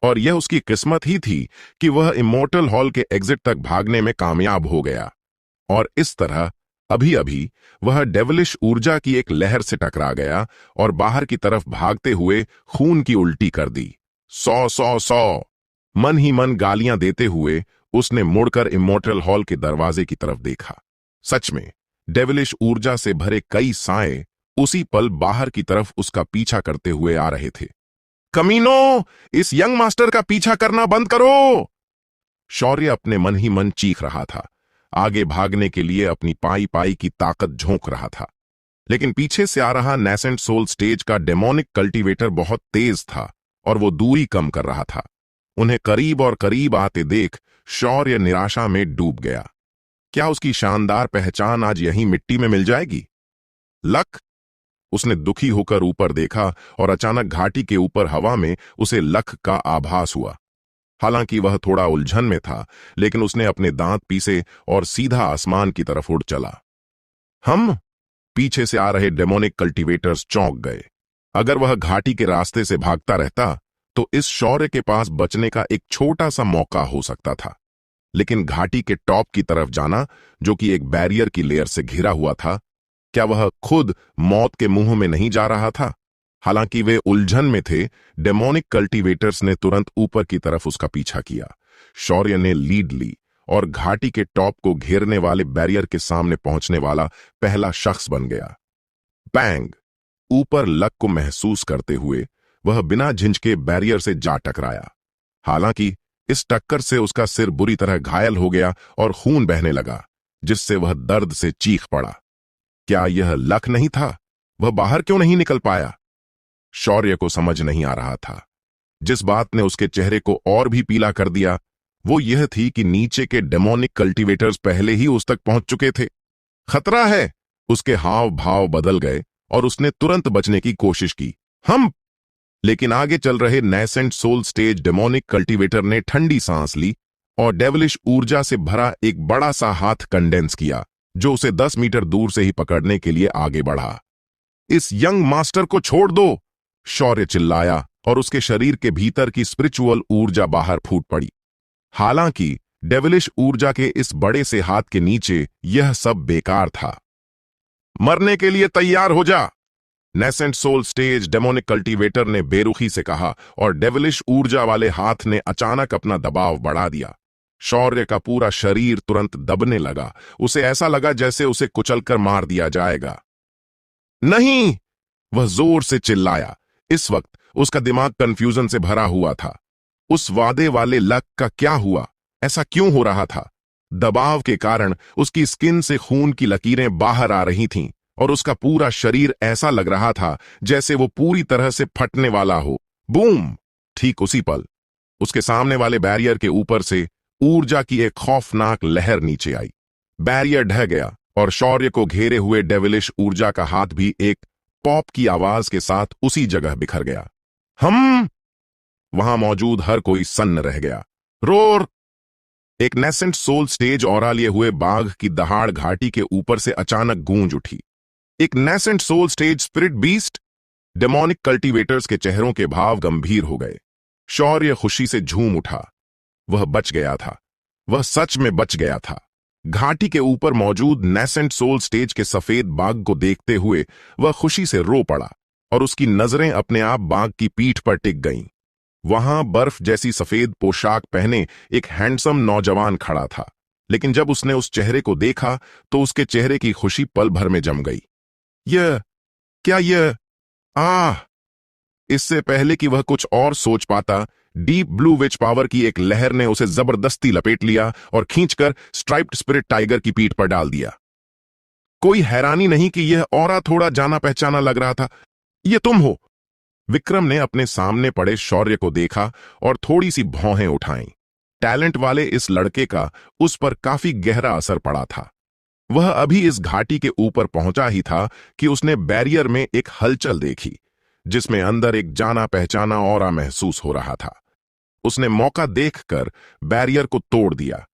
और यह उसकी किस्मत ही थी कि वह इमॉर्टल हॉल के एग्जिट तक भागने में कामयाब हो गया। और इस तरह अभी अभी वह डेविलिश ऊर्जा की एक लहर से टकरा गया और बाहर की तरफ भागते हुए खून की उल्टी कर दी। 100 मन ही मन गालियां देते हुए उसने मुड़कर इमॉर्टल हॉल के दरवाजे की तरफ देखा। सच में डेविलिश ऊर्जा से भरे कई साए उसी पल बाहर की तरफ उसका पीछा करते हुए आ रहे थे। कमीनो, इस यंग मास्टर का पीछा करना बंद करो। शौर्य अपने मन ही मन चीख रहा था। आगे भागने के लिए अपनी पाई पाई की ताकत झोंक रहा था, लेकिन पीछे से आ रहा नेसेंट सोल स्टेज का डेमोनिक कल्टीवेटर बहुत तेज था और वो दूरी कम कर रहा था। उन्हें करीब और करीब आते देख शौर्य निराशा में डूब गया। क्या उसकी शानदार पहचान आज यहीं मिट्टी में मिल जाएगी? लक। उसने दुखी होकर ऊपर देखा और अचानक घाटी के ऊपर हवा में उसे लक का आभास हुआ। हालांकि वह थोड़ा उलझन में था, लेकिन उसने अपने दांत पीसे और सीधा आसमान की तरफ उड़ चला। हम पीछे से आ रहे डेमोनिक कल्टीवेटर्स चौंक गए। अगर वह घाटी के रास्ते से भागता रहता तो इस शौर्य के पास बचने का एक छोटा सा मौका हो सकता था, लेकिन घाटी के टॉप की तरफ जाना, जो कि एक बैरियर की लेयर से घिरा हुआ था, क्या वह खुद मौत के मुंह में नहीं जा रहा था? हालांकि वे उलझन में थे, डेमोनिक कल्टीवेटर्स ने तुरंत ऊपर की तरफ उसका पीछा किया। शौर्य ने लीड ली और घाटी के टॉप को घेरने वाले बैरियर के सामने पहुंचने वाला पहला शख्स बन गया। बैंग! ऊपर लक को महसूस करते हुए वह बिना झिझके बैरियर से जा टकराया। हालांकि इस टक्कर से उसका सिर बुरी तरह घायल हो गया और खून बहने लगा, जिससे वह दर्द से चीख पड़ा। क्या यह लक नहीं था? वह बाहर क्यों नहीं निकल पाया? शौर्य को समझ नहीं आ रहा था। जिस बात ने उसके चेहरे को और भी पीला कर दिया वो यह थी कि नीचे के डेमोनिक कल्टीवेटर्स पहले ही उस तक पहुंच चुके थे। खतरा है। उसके हाव भाव बदल गए और उसने तुरंत बचने की कोशिश की। हम लेकिन आगे चल रहे nascent soul stage demonic cultivator ने ठंडी सांस ली और डेविलिश ऊर्जा से भरा एक बड़ा सा हाथ कंडेंस किया, जो उसे 10 मीटर दूर से ही पकड़ने के लिए आगे बढ़ा। इस यंग मास्टर को छोड़ दो, शौर्य चिल्लाया और उसके शरीर के भीतर की स्पिरिचुअल ऊर्जा बाहर फूट पड़ी। हालांकि डेविलिश ऊर्जा के इस बड़े से हाथ के नीचे यह सब बेकार था। मरने के लिए तैयार हो जा, nascent soul stage demonic cultivator ने बेरुखी से कहा और डेविलिश ऊर्जा वाले हाथ ने अचानक अपना दबाव बढ़ा दिया। शौर्य का पूरा शरीर तुरंत दबने लगा। उसे ऐसा लगा जैसे उसे कुचलकर मार दिया जाएगा। नहीं, वह जोर से चिल्लाया। इस वक्त उसका दिमाग कंफ्यूजन से भरा हुआ था। उस वादे वाले लक का क्या हुआ? ऐसा क्यों हो रहा था? दबाव के कारण उसकी स्किन से खून की लकीरें बाहर आ रही थीं और उसका पूरा शरीर ऐसा लग रहा था जैसे वो पूरी तरह से फटने वाला हो। बूम! ठीक उसी पल उसके सामने वाले बैरियर के ऊपर से ऊर्जा की एक खौफनाक लहर नीचे आई। बैरियर ढह गया और शौर्य को घेरे हुए डेविलिश ऊर्जा का हाथ भी एक पॉप की आवाज के साथ उसी जगह बिखर गया। वहां मौजूद हर कोई सन्न रह गया। रोर! एक नेसेंट सोल स्टेज ऑरा लिए हुए बाघ की दहाड़ घाटी के ऊपर से अचानक गूंज उठी। एक nascent soul stage spirit beast? Demonic cultivators के चेहरों के भाव गंभीर हो गए। शौर्य खुशी से झूम उठा। वह बच गया था। वह सच में बच गया था। घाटी के ऊपर मौजूद नेसेंट सोल स्टेज के सफेद बाघ को देखते हुए वह खुशी से रो पड़ा और उसकी नजरें अपने आप बाघ की पीठ पर टिक गईं। वहां बर्फ जैसी सफेद पोशाक पहने एक हैंडसम नौजवान खड़ा था, लेकिन जब उसने उस चेहरे को देखा तो उसके चेहरे की खुशी पल भर में जम गई। यह इससे पहले कि वह कुछ और सोच पाता, डीप ब्लू विच पावर की एक लहर ने उसे जबरदस्ती लपेट लिया और खींचकर स्ट्राइप्ड स्पिरिट टाइगर की पीठ पर डाल दिया। कोई हैरानी नहीं कि यह औरा थोड़ा जाना पहचाना लग रहा था। यह तुम हो? विक्रम ने अपने सामने पड़े शौर्य को देखा और थोड़ी सी भौहें उठाईं। टैलेंट वाले इस लड़के का उस पर काफी गहरा असर पड़ा था। वह अभी इस घाटी के ऊपर पहुंचा ही था कि उसने बैरियर में एक हलचल देखी, जिसमें अंदर एक जाना पहचाना ऑरा महसूस हो रहा था। उसने मौका देखकर बैरियर को तोड़ दिया।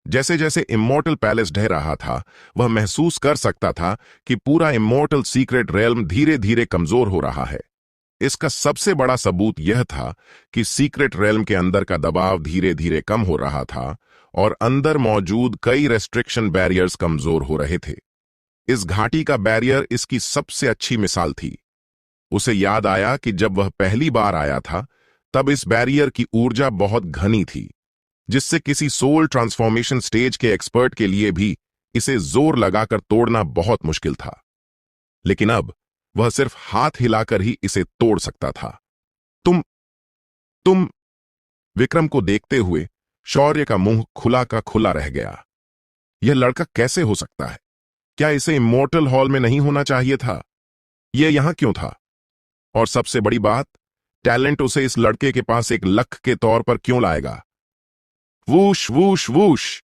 जैसे जैसे इमोर्टल पैलेस ढह रहा था, वह महसूस कर सकता था कि पूरा इमोर्टल सीक्रेट रेल्म धीरे धीरे कमजोर हो रहा है। इसका सबसे बड़ा सबूत यह था कि सीक्रेट रेल्म के अंदर का दबाव धीरे धीरे कम हो रहा था और अंदर मौजूद कई रेस्ट्रिक्शन बैरियर्स कमजोर हो रहे थे। इस घाटी का बैरियर इसकी सबसे अच्छी मिसाल थी। उसे याद आया कि जब वह पहली बार आया था, तब इस बैरियर की ऊर्जा बहुत घनी थी, जिससे किसी सोल ट्रांसफॉर्मेशन स्टेज के एक्सपर्ट के लिए भी इसे जोर लगाकर तोड़ना बहुत मुश्किल था। लेकिन अब वह सिर्फ हाथ हिलाकर ही इसे तोड़ सकता था। तुम विक्रम को देखते हुए शौर्य का मुंह खुला का खुला रह गया। यह लड़का कैसे हो सकता है? क्या इसे इमोर्टल हॉल में नहीं होना चाहिए था? यह यहां क्यों था? और सबसे बड़ी बात, टैलेंट उसे इस लड़के के पास एक लक के तौर पर क्यों लाएगा? Whoosh whoosh whoosh!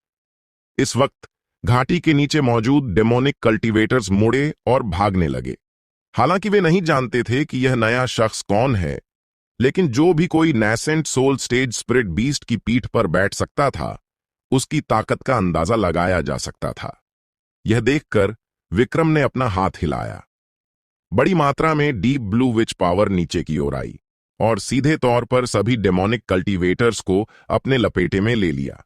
इस वक्त घाटी के नीचे मौजूद डेमोनिक कल्टीवेटर्स मुड़े और भागने लगे। हालांकि वे नहीं जानते थे कि यह नया शख्स कौन है, लेकिन जो भी कोई nascent soul stage spirit beast की पीठ पर बैठ सकता था, उसकी ताकत का अंदाजा लगाया जा सकता था। यह देखकर विक्रम ने अपना हाथ हिलाया। बड़ी मात्रा में डीप ब्लू विच पावर नीचे की ओर आई और सीधे तौर पर सभी डेमोनिक कल्टीवेटर्स को अपने लपेटे में ले लिया।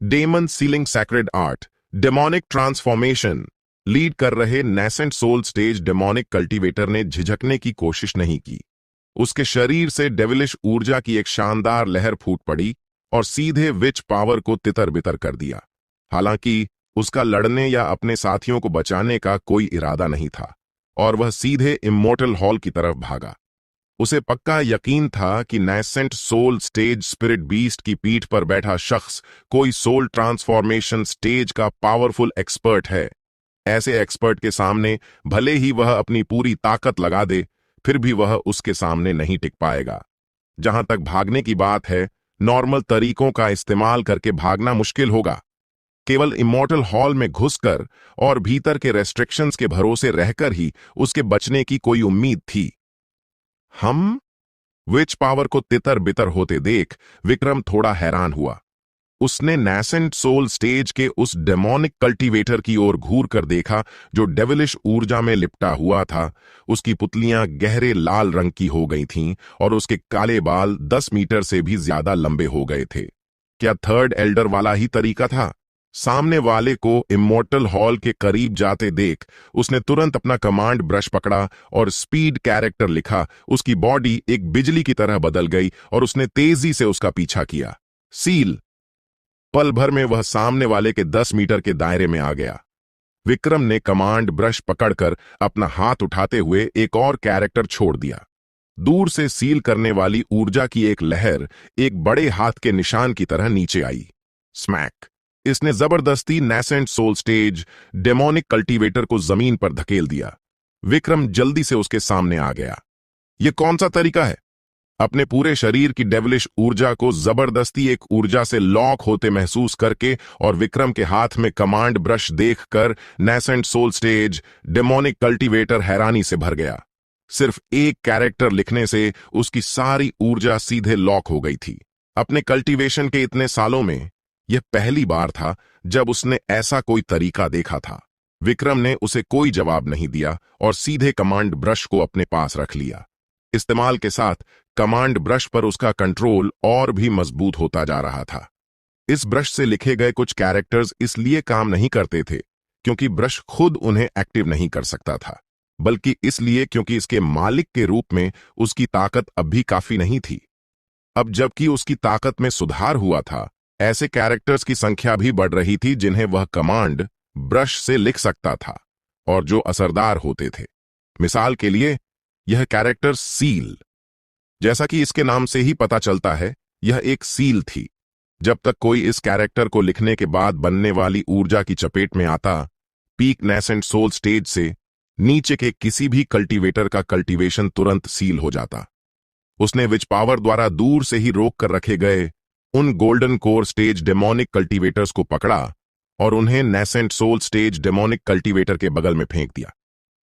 Demon sealing sacred art demonic transformation lead कर रहे nascent soul stage demonic cultivator ने झिझकने की कोशिश नहीं की। उसके शरीर से डेविलिश ऊर्जा की एक शानदार लहर फूट पड़ी और सीधे विच पावर को तितर बितर कर दिया। हालांकि उसका लड़ने या अपने साथियों को बचाने का कोई इरादा नहीं था और वह सीधे इमोर्टल हॉल की तरफ भागा। उसे पक्का यकीन था कि nascent soul stage spirit beast की पीठ पर बैठा शख्स कोई सोल ट्रांसफॉर्मेशन स्टेज का पावरफुल एक्सपर्ट है। ऐसे एक्सपर्ट के सामने भले ही वह अपनी पूरी ताकत लगा दे, फिर भी वह उसके सामने नहीं टिक पाएगा। जहां तक भागने की बात है, नॉर्मल तरीकों का इस्तेमाल करके भागना मुश्किल होगा। केवल इमोर्टल हॉल में घुसकर और भीतर के रेस्ट्रिक्शंस के भरोसे रहकर ही उसके बचने की कोई उम्मीद थी। विच पावर को तितर बितर होते देख विक्रम थोड़ा हैरान हुआ। उसने नैसेंट सोल स्टेज के उस डेमोनिक कल्टीवेटर की ओर घूर कर देखा जो डेविलिश ऊर्जा में लिपटा हुआ था। उसकी पुतलियां गहरे लाल रंग की हो गई थीं और उसके काले बाल 10 मीटर से भी ज्यादा लंबे हो गए थे। क्या थर्ड एल्डर वाला ही तरीका था? सामने वाले को इमोर्टल हॉल के करीब जाते देख उसने तुरंत अपना कमांड ब्रश पकड़ा और स्पीड कैरेक्टर लिखा। उसकी बॉडी एक बिजली की तरह बदल गई और उसने तेजी से उसका पीछा किया। सील। पल भर में वह सामने वाले के 10 मीटर के दायरे में आ गया। विक्रम ने कमांड ब्रश पकड़कर अपना हाथ उठाते हुए एक और कैरेक्टर छोड़ दिया। दूर से सील करने वाली ऊर्जा की एक लहर एक बड़े हाथ के निशान की तरह नीचे आई। स्मैक। इसने जबरदस्ती नैसेंट सोल स्टेज डेमोनिक कल्टीवेटर को जमीन पर धकेल दिया। विक्रम जल्दी से उसके सामने आ गया। यह कौन सा तरीका है? अपने पूरे शरीर की डेविलिश ऊर्जा को जबरदस्ती एक ऊर्जा से लॉक होते महसूस करके और विक्रम के हाथ में कमांड ब्रश देखकर नैसेंट सोल स्टेज डेमोनिक कल्टीवेटर हैरानी से भर गया। सिर्फ एक कैरेक्टर लिखने से उसकी सारी ऊर्जा सीधे लॉक हो गई थी। अपने कल्टीवेशन के इतने सालों में यह पहली बार था जब उसने ऐसा कोई तरीका देखा था। विक्रम ने उसे कोई जवाब नहीं दिया और सीधे कमांड ब्रश को अपने पास रख लिया। इस्तेमाल के साथ कमांड ब्रश पर उसका कंट्रोल और भी मजबूत होता जा रहा था। इस ब्रश से लिखे गए कुछ कैरेक्टर्स इसलिए काम नहीं करते थे क्योंकि ब्रश खुद उन्हें एक्टिव नहीं कर सकता था, बल्कि इसलिए क्योंकि इसके मालिक के रूप में उसकी ताकत अब भी काफी नहीं थी। अब जबकि उसकी ताकत में सुधार हुआ था, ऐसे कैरेक्टर्स की संख्या भी बढ़ रही थी जिन्हें वह कमांड ब्रश से लिख सकता था और जो असरदार होते थे। मिसाल के लिए यह कैरेक्टर सील। जैसा कि इसके नाम से ही पता चलता है, यह एक सील थी। जब तक कोई इस कैरेक्टर को लिखने के बाद बनने वाली ऊर्जा की चपेट में आता, पीक नैसेंट सोल स्टेज से नीचे के किसी भी कल्टीवेटर का कल्टीवेशन तुरंत सील हो जाता। उसने विच पावर द्वारा दूर से ही रोक कर रखे गए उन golden core stage demonic cultivators को पकड़ा और उन्हें नैसेंट सोल स्टेज डेमोनिक कल्टीवेटर के बगल में फेंक दिया।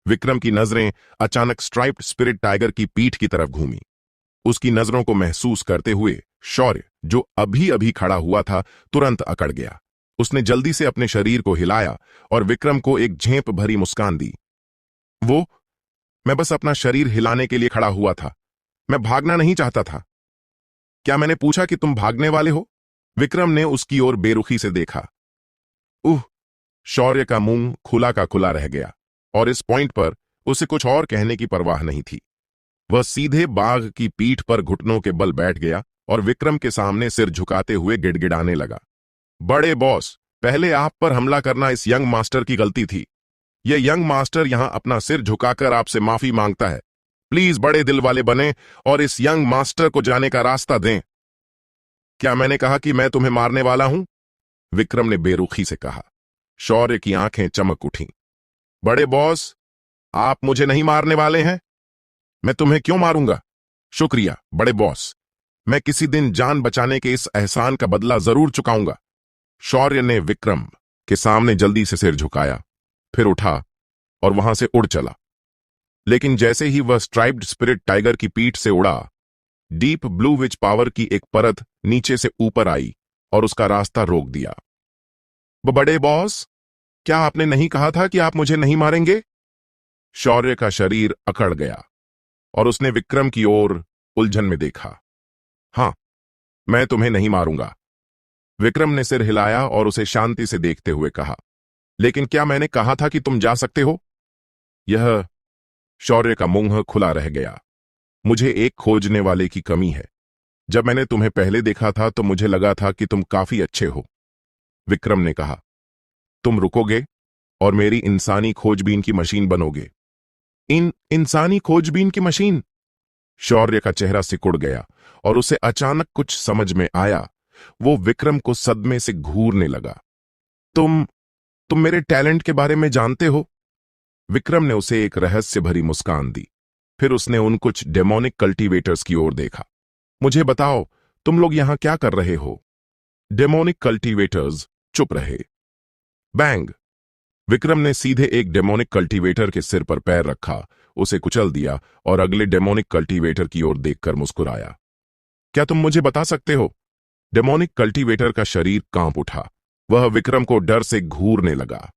विक्रम की नजरें अचानक स्ट्राइप्ड स्पिरिट टाइगर की पीठ की तरफ घूमी। उसकी नजरों को महसूस करते हुए शौर्य, जो अभी अभी खड़ा हुआ था, तुरंत अकड़ गया। उसने जल्दी से अपने शरीर को हिलाया और विक्रम को एक झेंप भरी मुस्कान दी। मैं बस अपना शरीर हिलाने के लिए खड़ा हुआ था। मैं भागना नहीं चाहता था। क्या मैंने पूछा कि तुम भागने वाले हो? विक्रम ने उसकी ओर बेरुखी से देखा। शौर्य का मुंह खुला का खुला रह गया और इस पॉइंट पर उसे कुछ और कहने की परवाह नहीं थी। वह सीधे बाघ की पीठ पर घुटनों के बल बैठ गया और विक्रम के सामने सिर झुकाते हुए गिड़गिड़ाने लगा। बड़े बॉस, पहले आप पर हमला करना इस यंग मास्टर की गलती थी। यह यंग मास्टर यहां अपना सिर झुकाकर आपसे माफी मांगता है। प्लीज बड़े दिल वाले बने और इस यंग मास्टर को जाने का रास्ता दें। क्या मैंने कहा कि मैं तुम्हें मारने वाला हूं? विक्रम ने बेरुखी से कहा। शौर्य की आंखें चमक उठीं। बड़े बॉस, आप मुझे नहीं मारने वाले हैं? मैं तुम्हें क्यों मारूंगा? शुक्रिया बड़े बॉस, मैं किसी दिन जान बचाने के इस एहसान का बदला जरूर चुकाऊंगा। शौर्य ने विक्रम के सामने जल्दी से सिर झुकाया, फिर उठा और वहां से उड़ चला। लेकिन जैसे ही वह स्ट्राइप्ड स्पिरिट टाइगर की पीठ से उड़ा, डीप ब्लू विच पावर की एक परत नीचे से ऊपर आई और उसका रास्ता रोक दिया। बड़े बॉस, क्या आपने नहीं कहा था कि आप मुझे नहीं मारेंगे? शौर्य का शरीर अकड़ गया और उसने विक्रम की ओर उलझन में देखा। हां, मैं तुम्हें नहीं मारूंगा। विक्रम ने सिर हिलाया और उसे शांति से देखते हुए कहा। लेकिन क्या मैंने कहा था कि तुम जा सकते हो? यह शौर्य का मुंह खुला रह गया। मुझे एक खोजने वाले की कमी है। जब मैंने तुम्हें पहले देखा था तो मुझे लगा था कि तुम काफी अच्छे हो। विक्रम ने कहा। तुम रुकोगे और मेरी इंसानी खोजबीन की मशीन बनोगे। इंसानी खोजबीन की मशीन? शौर्य का चेहरा सिकुड़ गया और उसे अचानक कुछ समझ में आया। वो विक्रम को सदमे से घूरने लगा। तुम मेरे टैलेंट के बारे में जानते हो? विक्रम ने उसे एक रहस्य भरी मुस्कान दी। फिर उसने उन कुछ डेमोनिक कल्टीवेटर्स की ओर देखा। मुझे बताओ, तुम लोग यहां क्या कर रहे हो? डेमोनिक कल्टीवेटर्स चुप रहे। बैंग! विक्रम ने सीधे एक डेमोनिक कल्टीवेटर के सिर पर पैर रखा, उसे कुचल दिया और अगले डेमोनिक कल्टीवेटर की ओर देखकर मुस्कुराया। क्या तुम मुझे बता सकते हो? डेमोनिक कल्टीवेटर का शरीर कांप उठा। वह विक्रम को डर से घूरने लगा।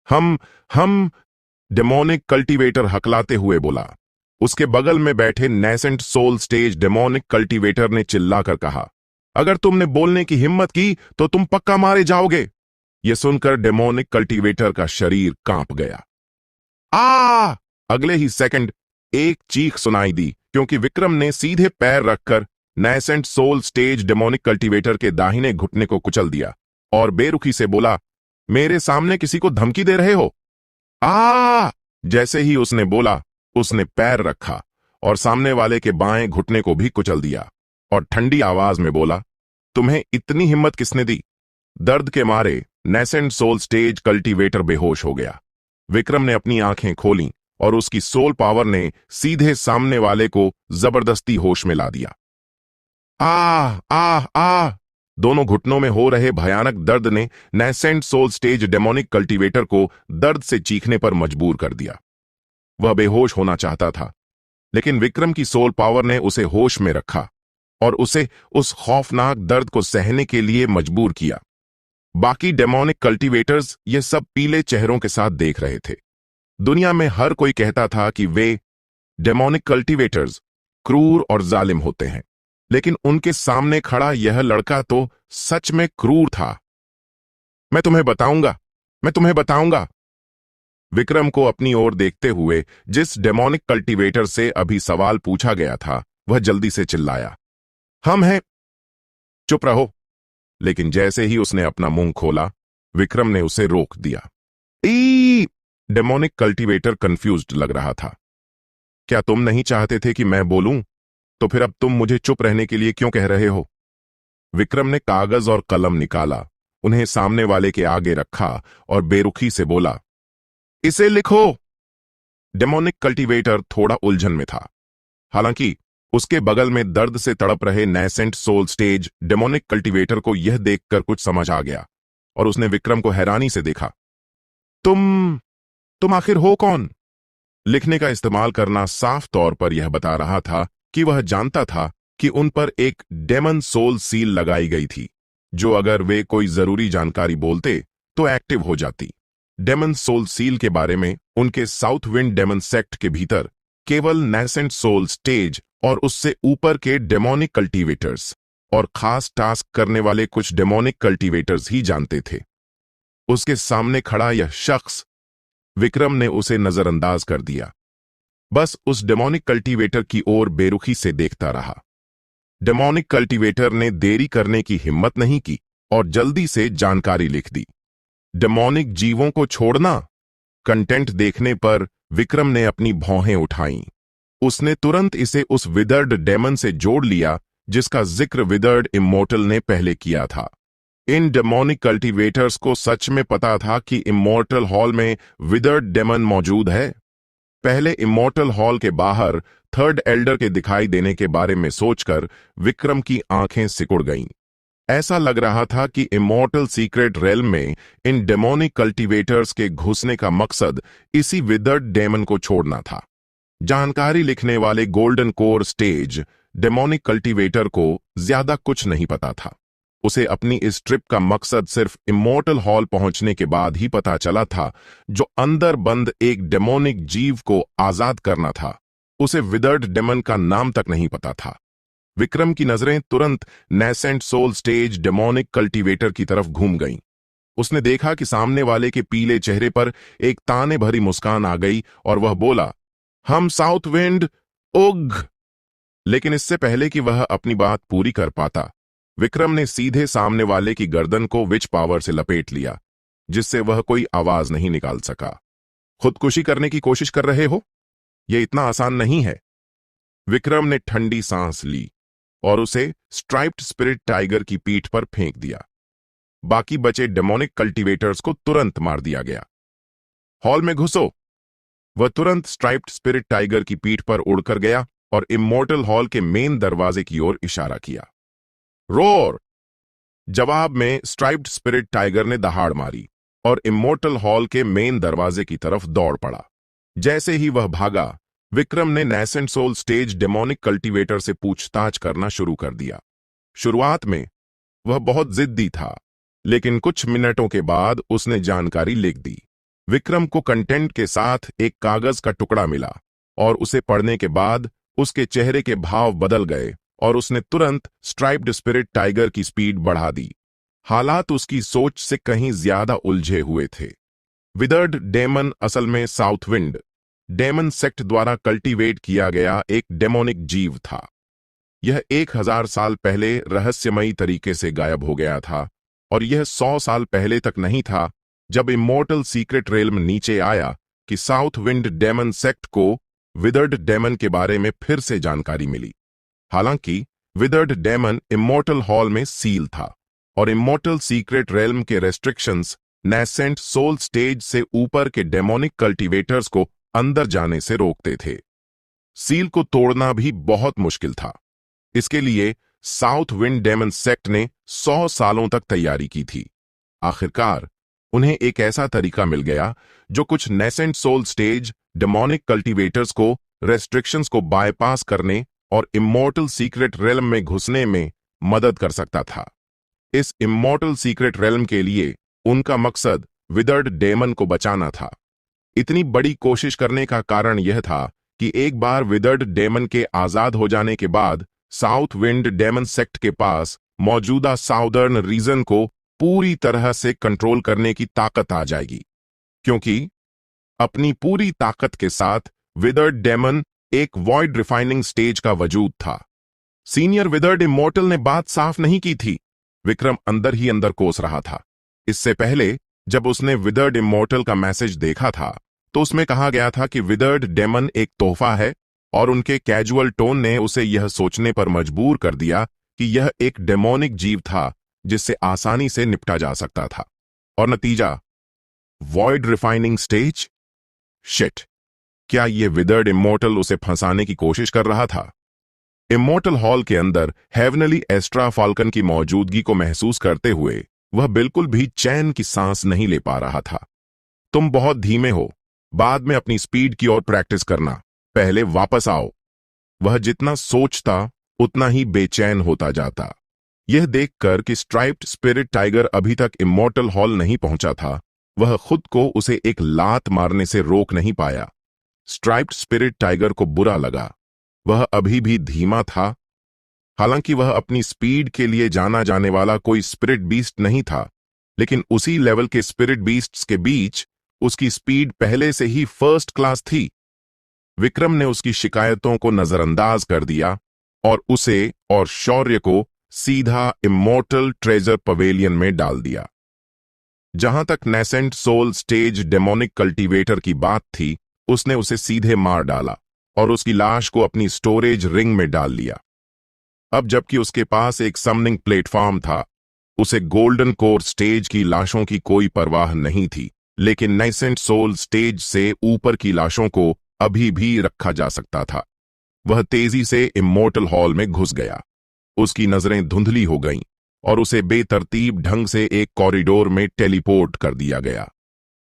हम डेमोनिक कल्टीवेटर हकलाते हुए बोला। उसके बगल में बैठे nascent soul stage demonic cultivator ने चिल्लाकर कहा, अगर तुमने बोलने की हिम्मत की तो तुम पक्का मारे जाओगे। यह सुनकर डेमोनिक कल्टीवेटर का शरीर कांप गया। आ! अगले ही सेकंड एक चीख सुनाई दी, क्योंकि विक्रम ने सीधे पैर रखकर nascent soul stage demonic cultivator के दाहिने घुटने को कुचल दिया और बेरुखी से बोला, मेरे सामने किसी को धमकी दे रहे हो? आ! जैसे ही उसने बोला, उसने पैर रखा और सामने वाले के बाएं घुटने को भी कुचल दिया और ठंडी आवाज में बोला, तुम्हें इतनी हिम्मत किसने दी? दर्द के मारे नेसेंट सोल स्टेज कल्टीवेटर बेहोश हो गया। विक्रम ने अपनी आंखें खोलीं और उसकी सोल पावर ने सीधे सामने वाले को जबरदस्ती होश में ला दिया। आ आ आ! दोनों घुटनों में हो रहे भयानक दर्द ने nascent soul stage demonic cultivator को दर्द से चीखने पर मजबूर कर दिया। वह बेहोश होना चाहता था, लेकिन विक्रम की सोल पावर ने उसे होश में रखा और उसे उस खौफनाक दर्द को सहने के लिए मजबूर किया। बाकी डेमोनिक कल्टीवेटर्स ये सब पीले चेहरों के साथ देख रहे थे। दुनिया में हर कोई कहता था कि वे डेमोनिक कल्टीवेटर्स क्रूर और जालिम होते हैं, लेकिन उनके सामने खड़ा यह लड़का तो सच में क्रूर था। मैं तुम्हें बताऊंगा। विक्रम को अपनी ओर देखते हुए जिस डेमोनिक कल्टीवेटर से अभी सवाल पूछा गया था, वह जल्दी से चिल्लाया, हम हैं। चुप रहो। लेकिन जैसे ही उसने अपना मुंह खोला, विक्रम ने उसे रोक दिया। डेमोनिक कल्टीवेटर कंफ्यूज्ड लग रहा था। क्या तुम नहीं चाहते थे कि मैं बोलूं? तो फिर अब तुम मुझे चुप रहने के लिए क्यों कह रहे हो? विक्रम ने कागज और कलम निकाला, उन्हें सामने वाले के आगे रखा और बेरुखी से बोला, इसे लिखो। डेमोनिक कल्टीवेटर थोड़ा उलझन में था। हालांकि उसके बगल में दर्द से तड़प रहे nascent soul stage demonic cultivator को यह देखकर कुछ समझ आ गया और उसने विक्रम को हैरानी से देखा। तुम आखिर हो कौन? लिखने का इस्तेमाल करना साफ तौर पर यह बता रहा था कि वह जानता था कि उन पर एक डेमन सोल सील लगाई गई थी, जो अगर वे कोई जरूरी जानकारी बोलते तो एक्टिव हो जाती। डेमन सोल सील के बारे में उनके साउथ विंड डेमन सेक्ट के भीतर केवल नेसेंट सोल स्टेज और उससे ऊपर के डेमोनिक कल्टीवेटर्स और खास टास्क करने वाले कुछ डेमोनिक कल्टीवेटर्स ही जानते थे। उसके सामने खड़ा यह शख्स, विक्रम ने उसे नजरअंदाज कर दिया। बस उस डेमोनिक कल्टीवेटर की ओर बेरुखी से देखता रहा। डेमोनिक कल्टीवेटर ने देरी करने की हिम्मत नहीं की और जल्दी से जानकारी लिख दी। डेमोनिक जीवों को छोड़ना। कंटेंट देखने पर विक्रम ने अपनी भौहें उठाईं। उसने तुरंत इसे उस विदर्ड डेमन से जोड़ लिया जिसका जिक्र विदर्ड इमोर्टल ने पहले किया था। इन डेमोनिक कल्टीवेटर्स को सच में पता था कि इमोर्टल हॉल में विदर्ड डेमन मौजूद है। पहले इमोर्टल हॉल के बाहर थर्ड एल्डर के दिखाई देने के बारे में सोचकर विक्रम की आंखें सिकुड़ गईं। ऐसा लग रहा था कि इमोर्टल सीक्रेट रेल्म में इन डेमोनिक कल्टीवेटर्स के घुसने का मकसद इसी विदर्ड डेमन को छोड़ना था। जानकारी लिखने वाले golden core stage demonic cultivator को ज्यादा कुछ नहीं पता था। उसे अपनी इस ट्रिप का मकसद सिर्फ इमोर्टल हॉल पहुंचने के बाद ही पता चला था, जो अंदर बंद एक डेमोनिक जीव को आजाद करना था। उसे विदर्ड डेमन का नाम तक नहीं पता था। विक्रम की नजरें तुरंत nascent soul stage demonic cultivator की तरफ घूम गईं। उसने देखा कि सामने वाले के पीले चेहरे पर एक ताने भरी मुस्कान आ गई और वह बोला, हम साउथ विंड उग। लेकिन इससे पहले कि वह अपनी बात पूरी कर पाता, विक्रम ने सीधे सामने वाले की गर्दन को विच पावर से लपेट लिया, जिससे वह कोई आवाज नहीं निकाल सका। खुदकुशी करने की कोशिश कर रहे हो? यह इतना आसान नहीं है। विक्रम ने ठंडी सांस ली और उसे स्ट्राइप्ड स्पिरिट टाइगर की पीठ पर फेंक दिया। बाकी बचे डेमोनिक कल्टीवेटर्स को तुरंत मार दिया गया। हॉल में घुसो। वह तुरंत स्ट्राइप्ड स्पिरिट टाइगर की पीठ पर उड़कर गया और इमोर्टल हॉल के मेन दरवाजे की ओर इशारा किया। रोर! जवाब में स्ट्राइप्ड स्पिरिट टाइगर ने दहाड़ मारी और इमोर्टल हॉल के मेन दरवाजे की तरफ दौड़ पड़ा। जैसे ही वह भागा, विक्रम ने नैसेंट सोल स्टेज डेमोनिक कल्टीवेटर से पूछताछ करना शुरू कर दिया। शुरुआत में वह बहुत जिद्दी था, लेकिन कुछ मिनटों के बाद उसने जानकारी लिख दी। विक्रम को कंटेंट के साथ एक कागज का टुकड़ा मिला और उसे पढ़ने के बाद उसके चेहरे के भाव बदल गए और उसने तुरंत स्ट्राइप्ड स्पिरिट टाइगर की स्पीड बढ़ा दी। हालात उसकी सोच से कहीं ज्यादा उलझे हुए थे। विदर्ड डेमन असल में साउथविंड डेमन सेक्ट द्वारा कल्टीवेट किया गया एक डेमोनिक जीव था। यह 1000 साल पहले रहस्यमयी तरीके से गायब हो गया था, और यह 100 साल पहले तक नहीं था जब इमोर्टल सीक्रेट रेल्म नीचे आया कि साउथ विंड डेमन सेक्ट को विदर्ड डेमन के बारे में फिर से जानकारी मिली। हालांकि विदर्ड डेमन इमोर्टल हॉल में सील था और इमोर्टल सीक्रेट रेल्म के रेस्ट्रिक्शंस नैसेंट सोल स्टेज से ऊपर के डेमोनिक कल्टीवेटर्स को अंदर जाने से रोकते थे। सील को तोड़ना भी बहुत मुश्किल था। इसके लिए साउथ विंड डेमन सेक्ट ने 100 सालों तक तैयारी की थी। आखिरकार उन्हें एक ऐसा तरीका मिल गया जो कुछ नैसेंट सोल स्टेज डेमोनिक कल्टीवेटर्स को रेस्ट्रिक्शंस को बायपास करने और इमोर्टल सीक्रेट रेल्म में घुसने में मदद कर सकता था। इस इमोर्टल सीक्रेट रेल्म के लिए उनका मकसद विदर्ड डेमन को बचाना था। इतनी बड़ी कोशिश करने का कारण यह था कि एक बार विदर्ड डेमन के आजाद हो जाने के बाद साउथ विंड डेमन सेक्ट के पास मौजूदा साउदर्न रीजन को पूरी तरह से कंट्रोल करने की ताकत आ जाएगी, क्योंकि अपनी पूरी ताकत के साथ विदर्ड डेमन एक वॉइड रिफाइनिंग स्टेज का वजूद था। सीनियर विदर्ड इमोर्टल ने बात साफ नहीं की थी। विक्रम अंदर ही अंदर कोस रहा था। इससे पहले जब उसने विदर्ड इमोर्टल का मैसेज देखा था तो उसमें कहा गया था कि विदर्ड डेमन एक तोहफा है, और उनके कैजुअल टोन ने उसे यह सोचने पर मजबूर कर दिया कि यह एक डेमोनिक जीव था जिससे आसानी से निपटा जा सकता था। और नतीजा, वॉइड रिफाइनिंग स्टेज। शिट, क्या यह विदर्ड इमोर्टल उसे फंसाने की कोशिश कर रहा था? इमोर्टल हॉल के अंदर हेवनली एस्ट्रा फाल्कन की मौजूदगी को महसूस करते हुए वह बिल्कुल भी चैन की सांस नहीं ले पा रहा था। तुम बहुत धीमे हो, बाद में अपनी स्पीड की ओर प्रैक्टिस करना, पहले वापस आओ। वह जितना सोचता उतना ही बेचैन होता जाता। यह देखकर कि स्ट्राइप्ड स्पिरिट टाइगर अभी तक इमोर्टल हॉल नहीं पहुंचा था, वह खुद को उसे एक लात मारने से रोक नहीं पाया। स्ट्राइप्ड स्पिरिट टाइगर को बुरा लगा। वह अभी भी धीमा था। हालांकि वह अपनी स्पीड के लिए जाना जाने वाला कोई स्पिरिट बीस्ट नहीं था, लेकिन उसी लेवल के स्पिरिट बीस्ट्स के बीच उसकी स्पीड पहले से ही फर्स्ट क्लास थी। विक्रम ने उसकी शिकायतों को नजरअंदाज कर दिया और उसे और शौर्य को सीधा इमोर्टल ट्रेजर पवेलियन में डाल दिया। जहां तक नैसेंट सोल स्टेज डेमोनिक कल्टीवेटर की बात थी, उसने उसे सीधे मार डाला और उसकी लाश को अपनी स्टोरेज रिंग में डाल लिया। अब जबकि उसके पास एक समनिंग प्लेटफॉर्म था, उसे गोल्डन कोर स्टेज की लाशों की कोई परवाह नहीं थी, लेकिन नैसेंट सोल स्टेज से ऊपर की लाशों को अभी भी रखा जा सकता था। वह तेजी से इमोर्टल हॉल में घुस गया। उसकी नजरें धुंधली हो गईं और उसे बेतरतीब ढंग से एक कॉरिडोर में टेलीपोर्ट कर दिया गया।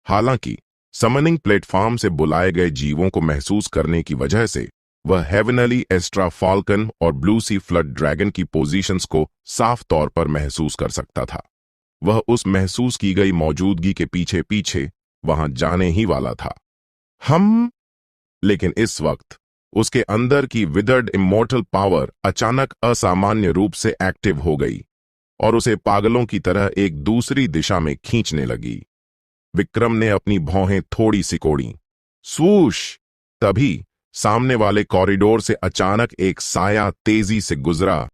हालांकि समनिंग प्लेटफॉर्म से बुलाए गए जीवों को महसूस करने की वजह से वह हेवनली एस्ट्रा फाल्कन और ब्लू सी फ्लड ड्रैगन की पोजीशंस को साफ तौर पर महसूस कर सकता था। वह उस महसूस की गई मौजूदगी के पीछे पीछे वहां जाने ही वाला था। लेकिन इस वक्त उसके अंदर की विदर्ड इमोर्टल पावर अचानक असामान्य रूप से एक्टिव हो गई और उसे पागलों की तरह एक दूसरी दिशा में खींचने लगी। विक्रम ने अपनी भौहें थोड़ी सिकोड़ी। स्वूश! तभी सामने वाले कॉरिडोर से अचानक एक साया तेजी से गुजरा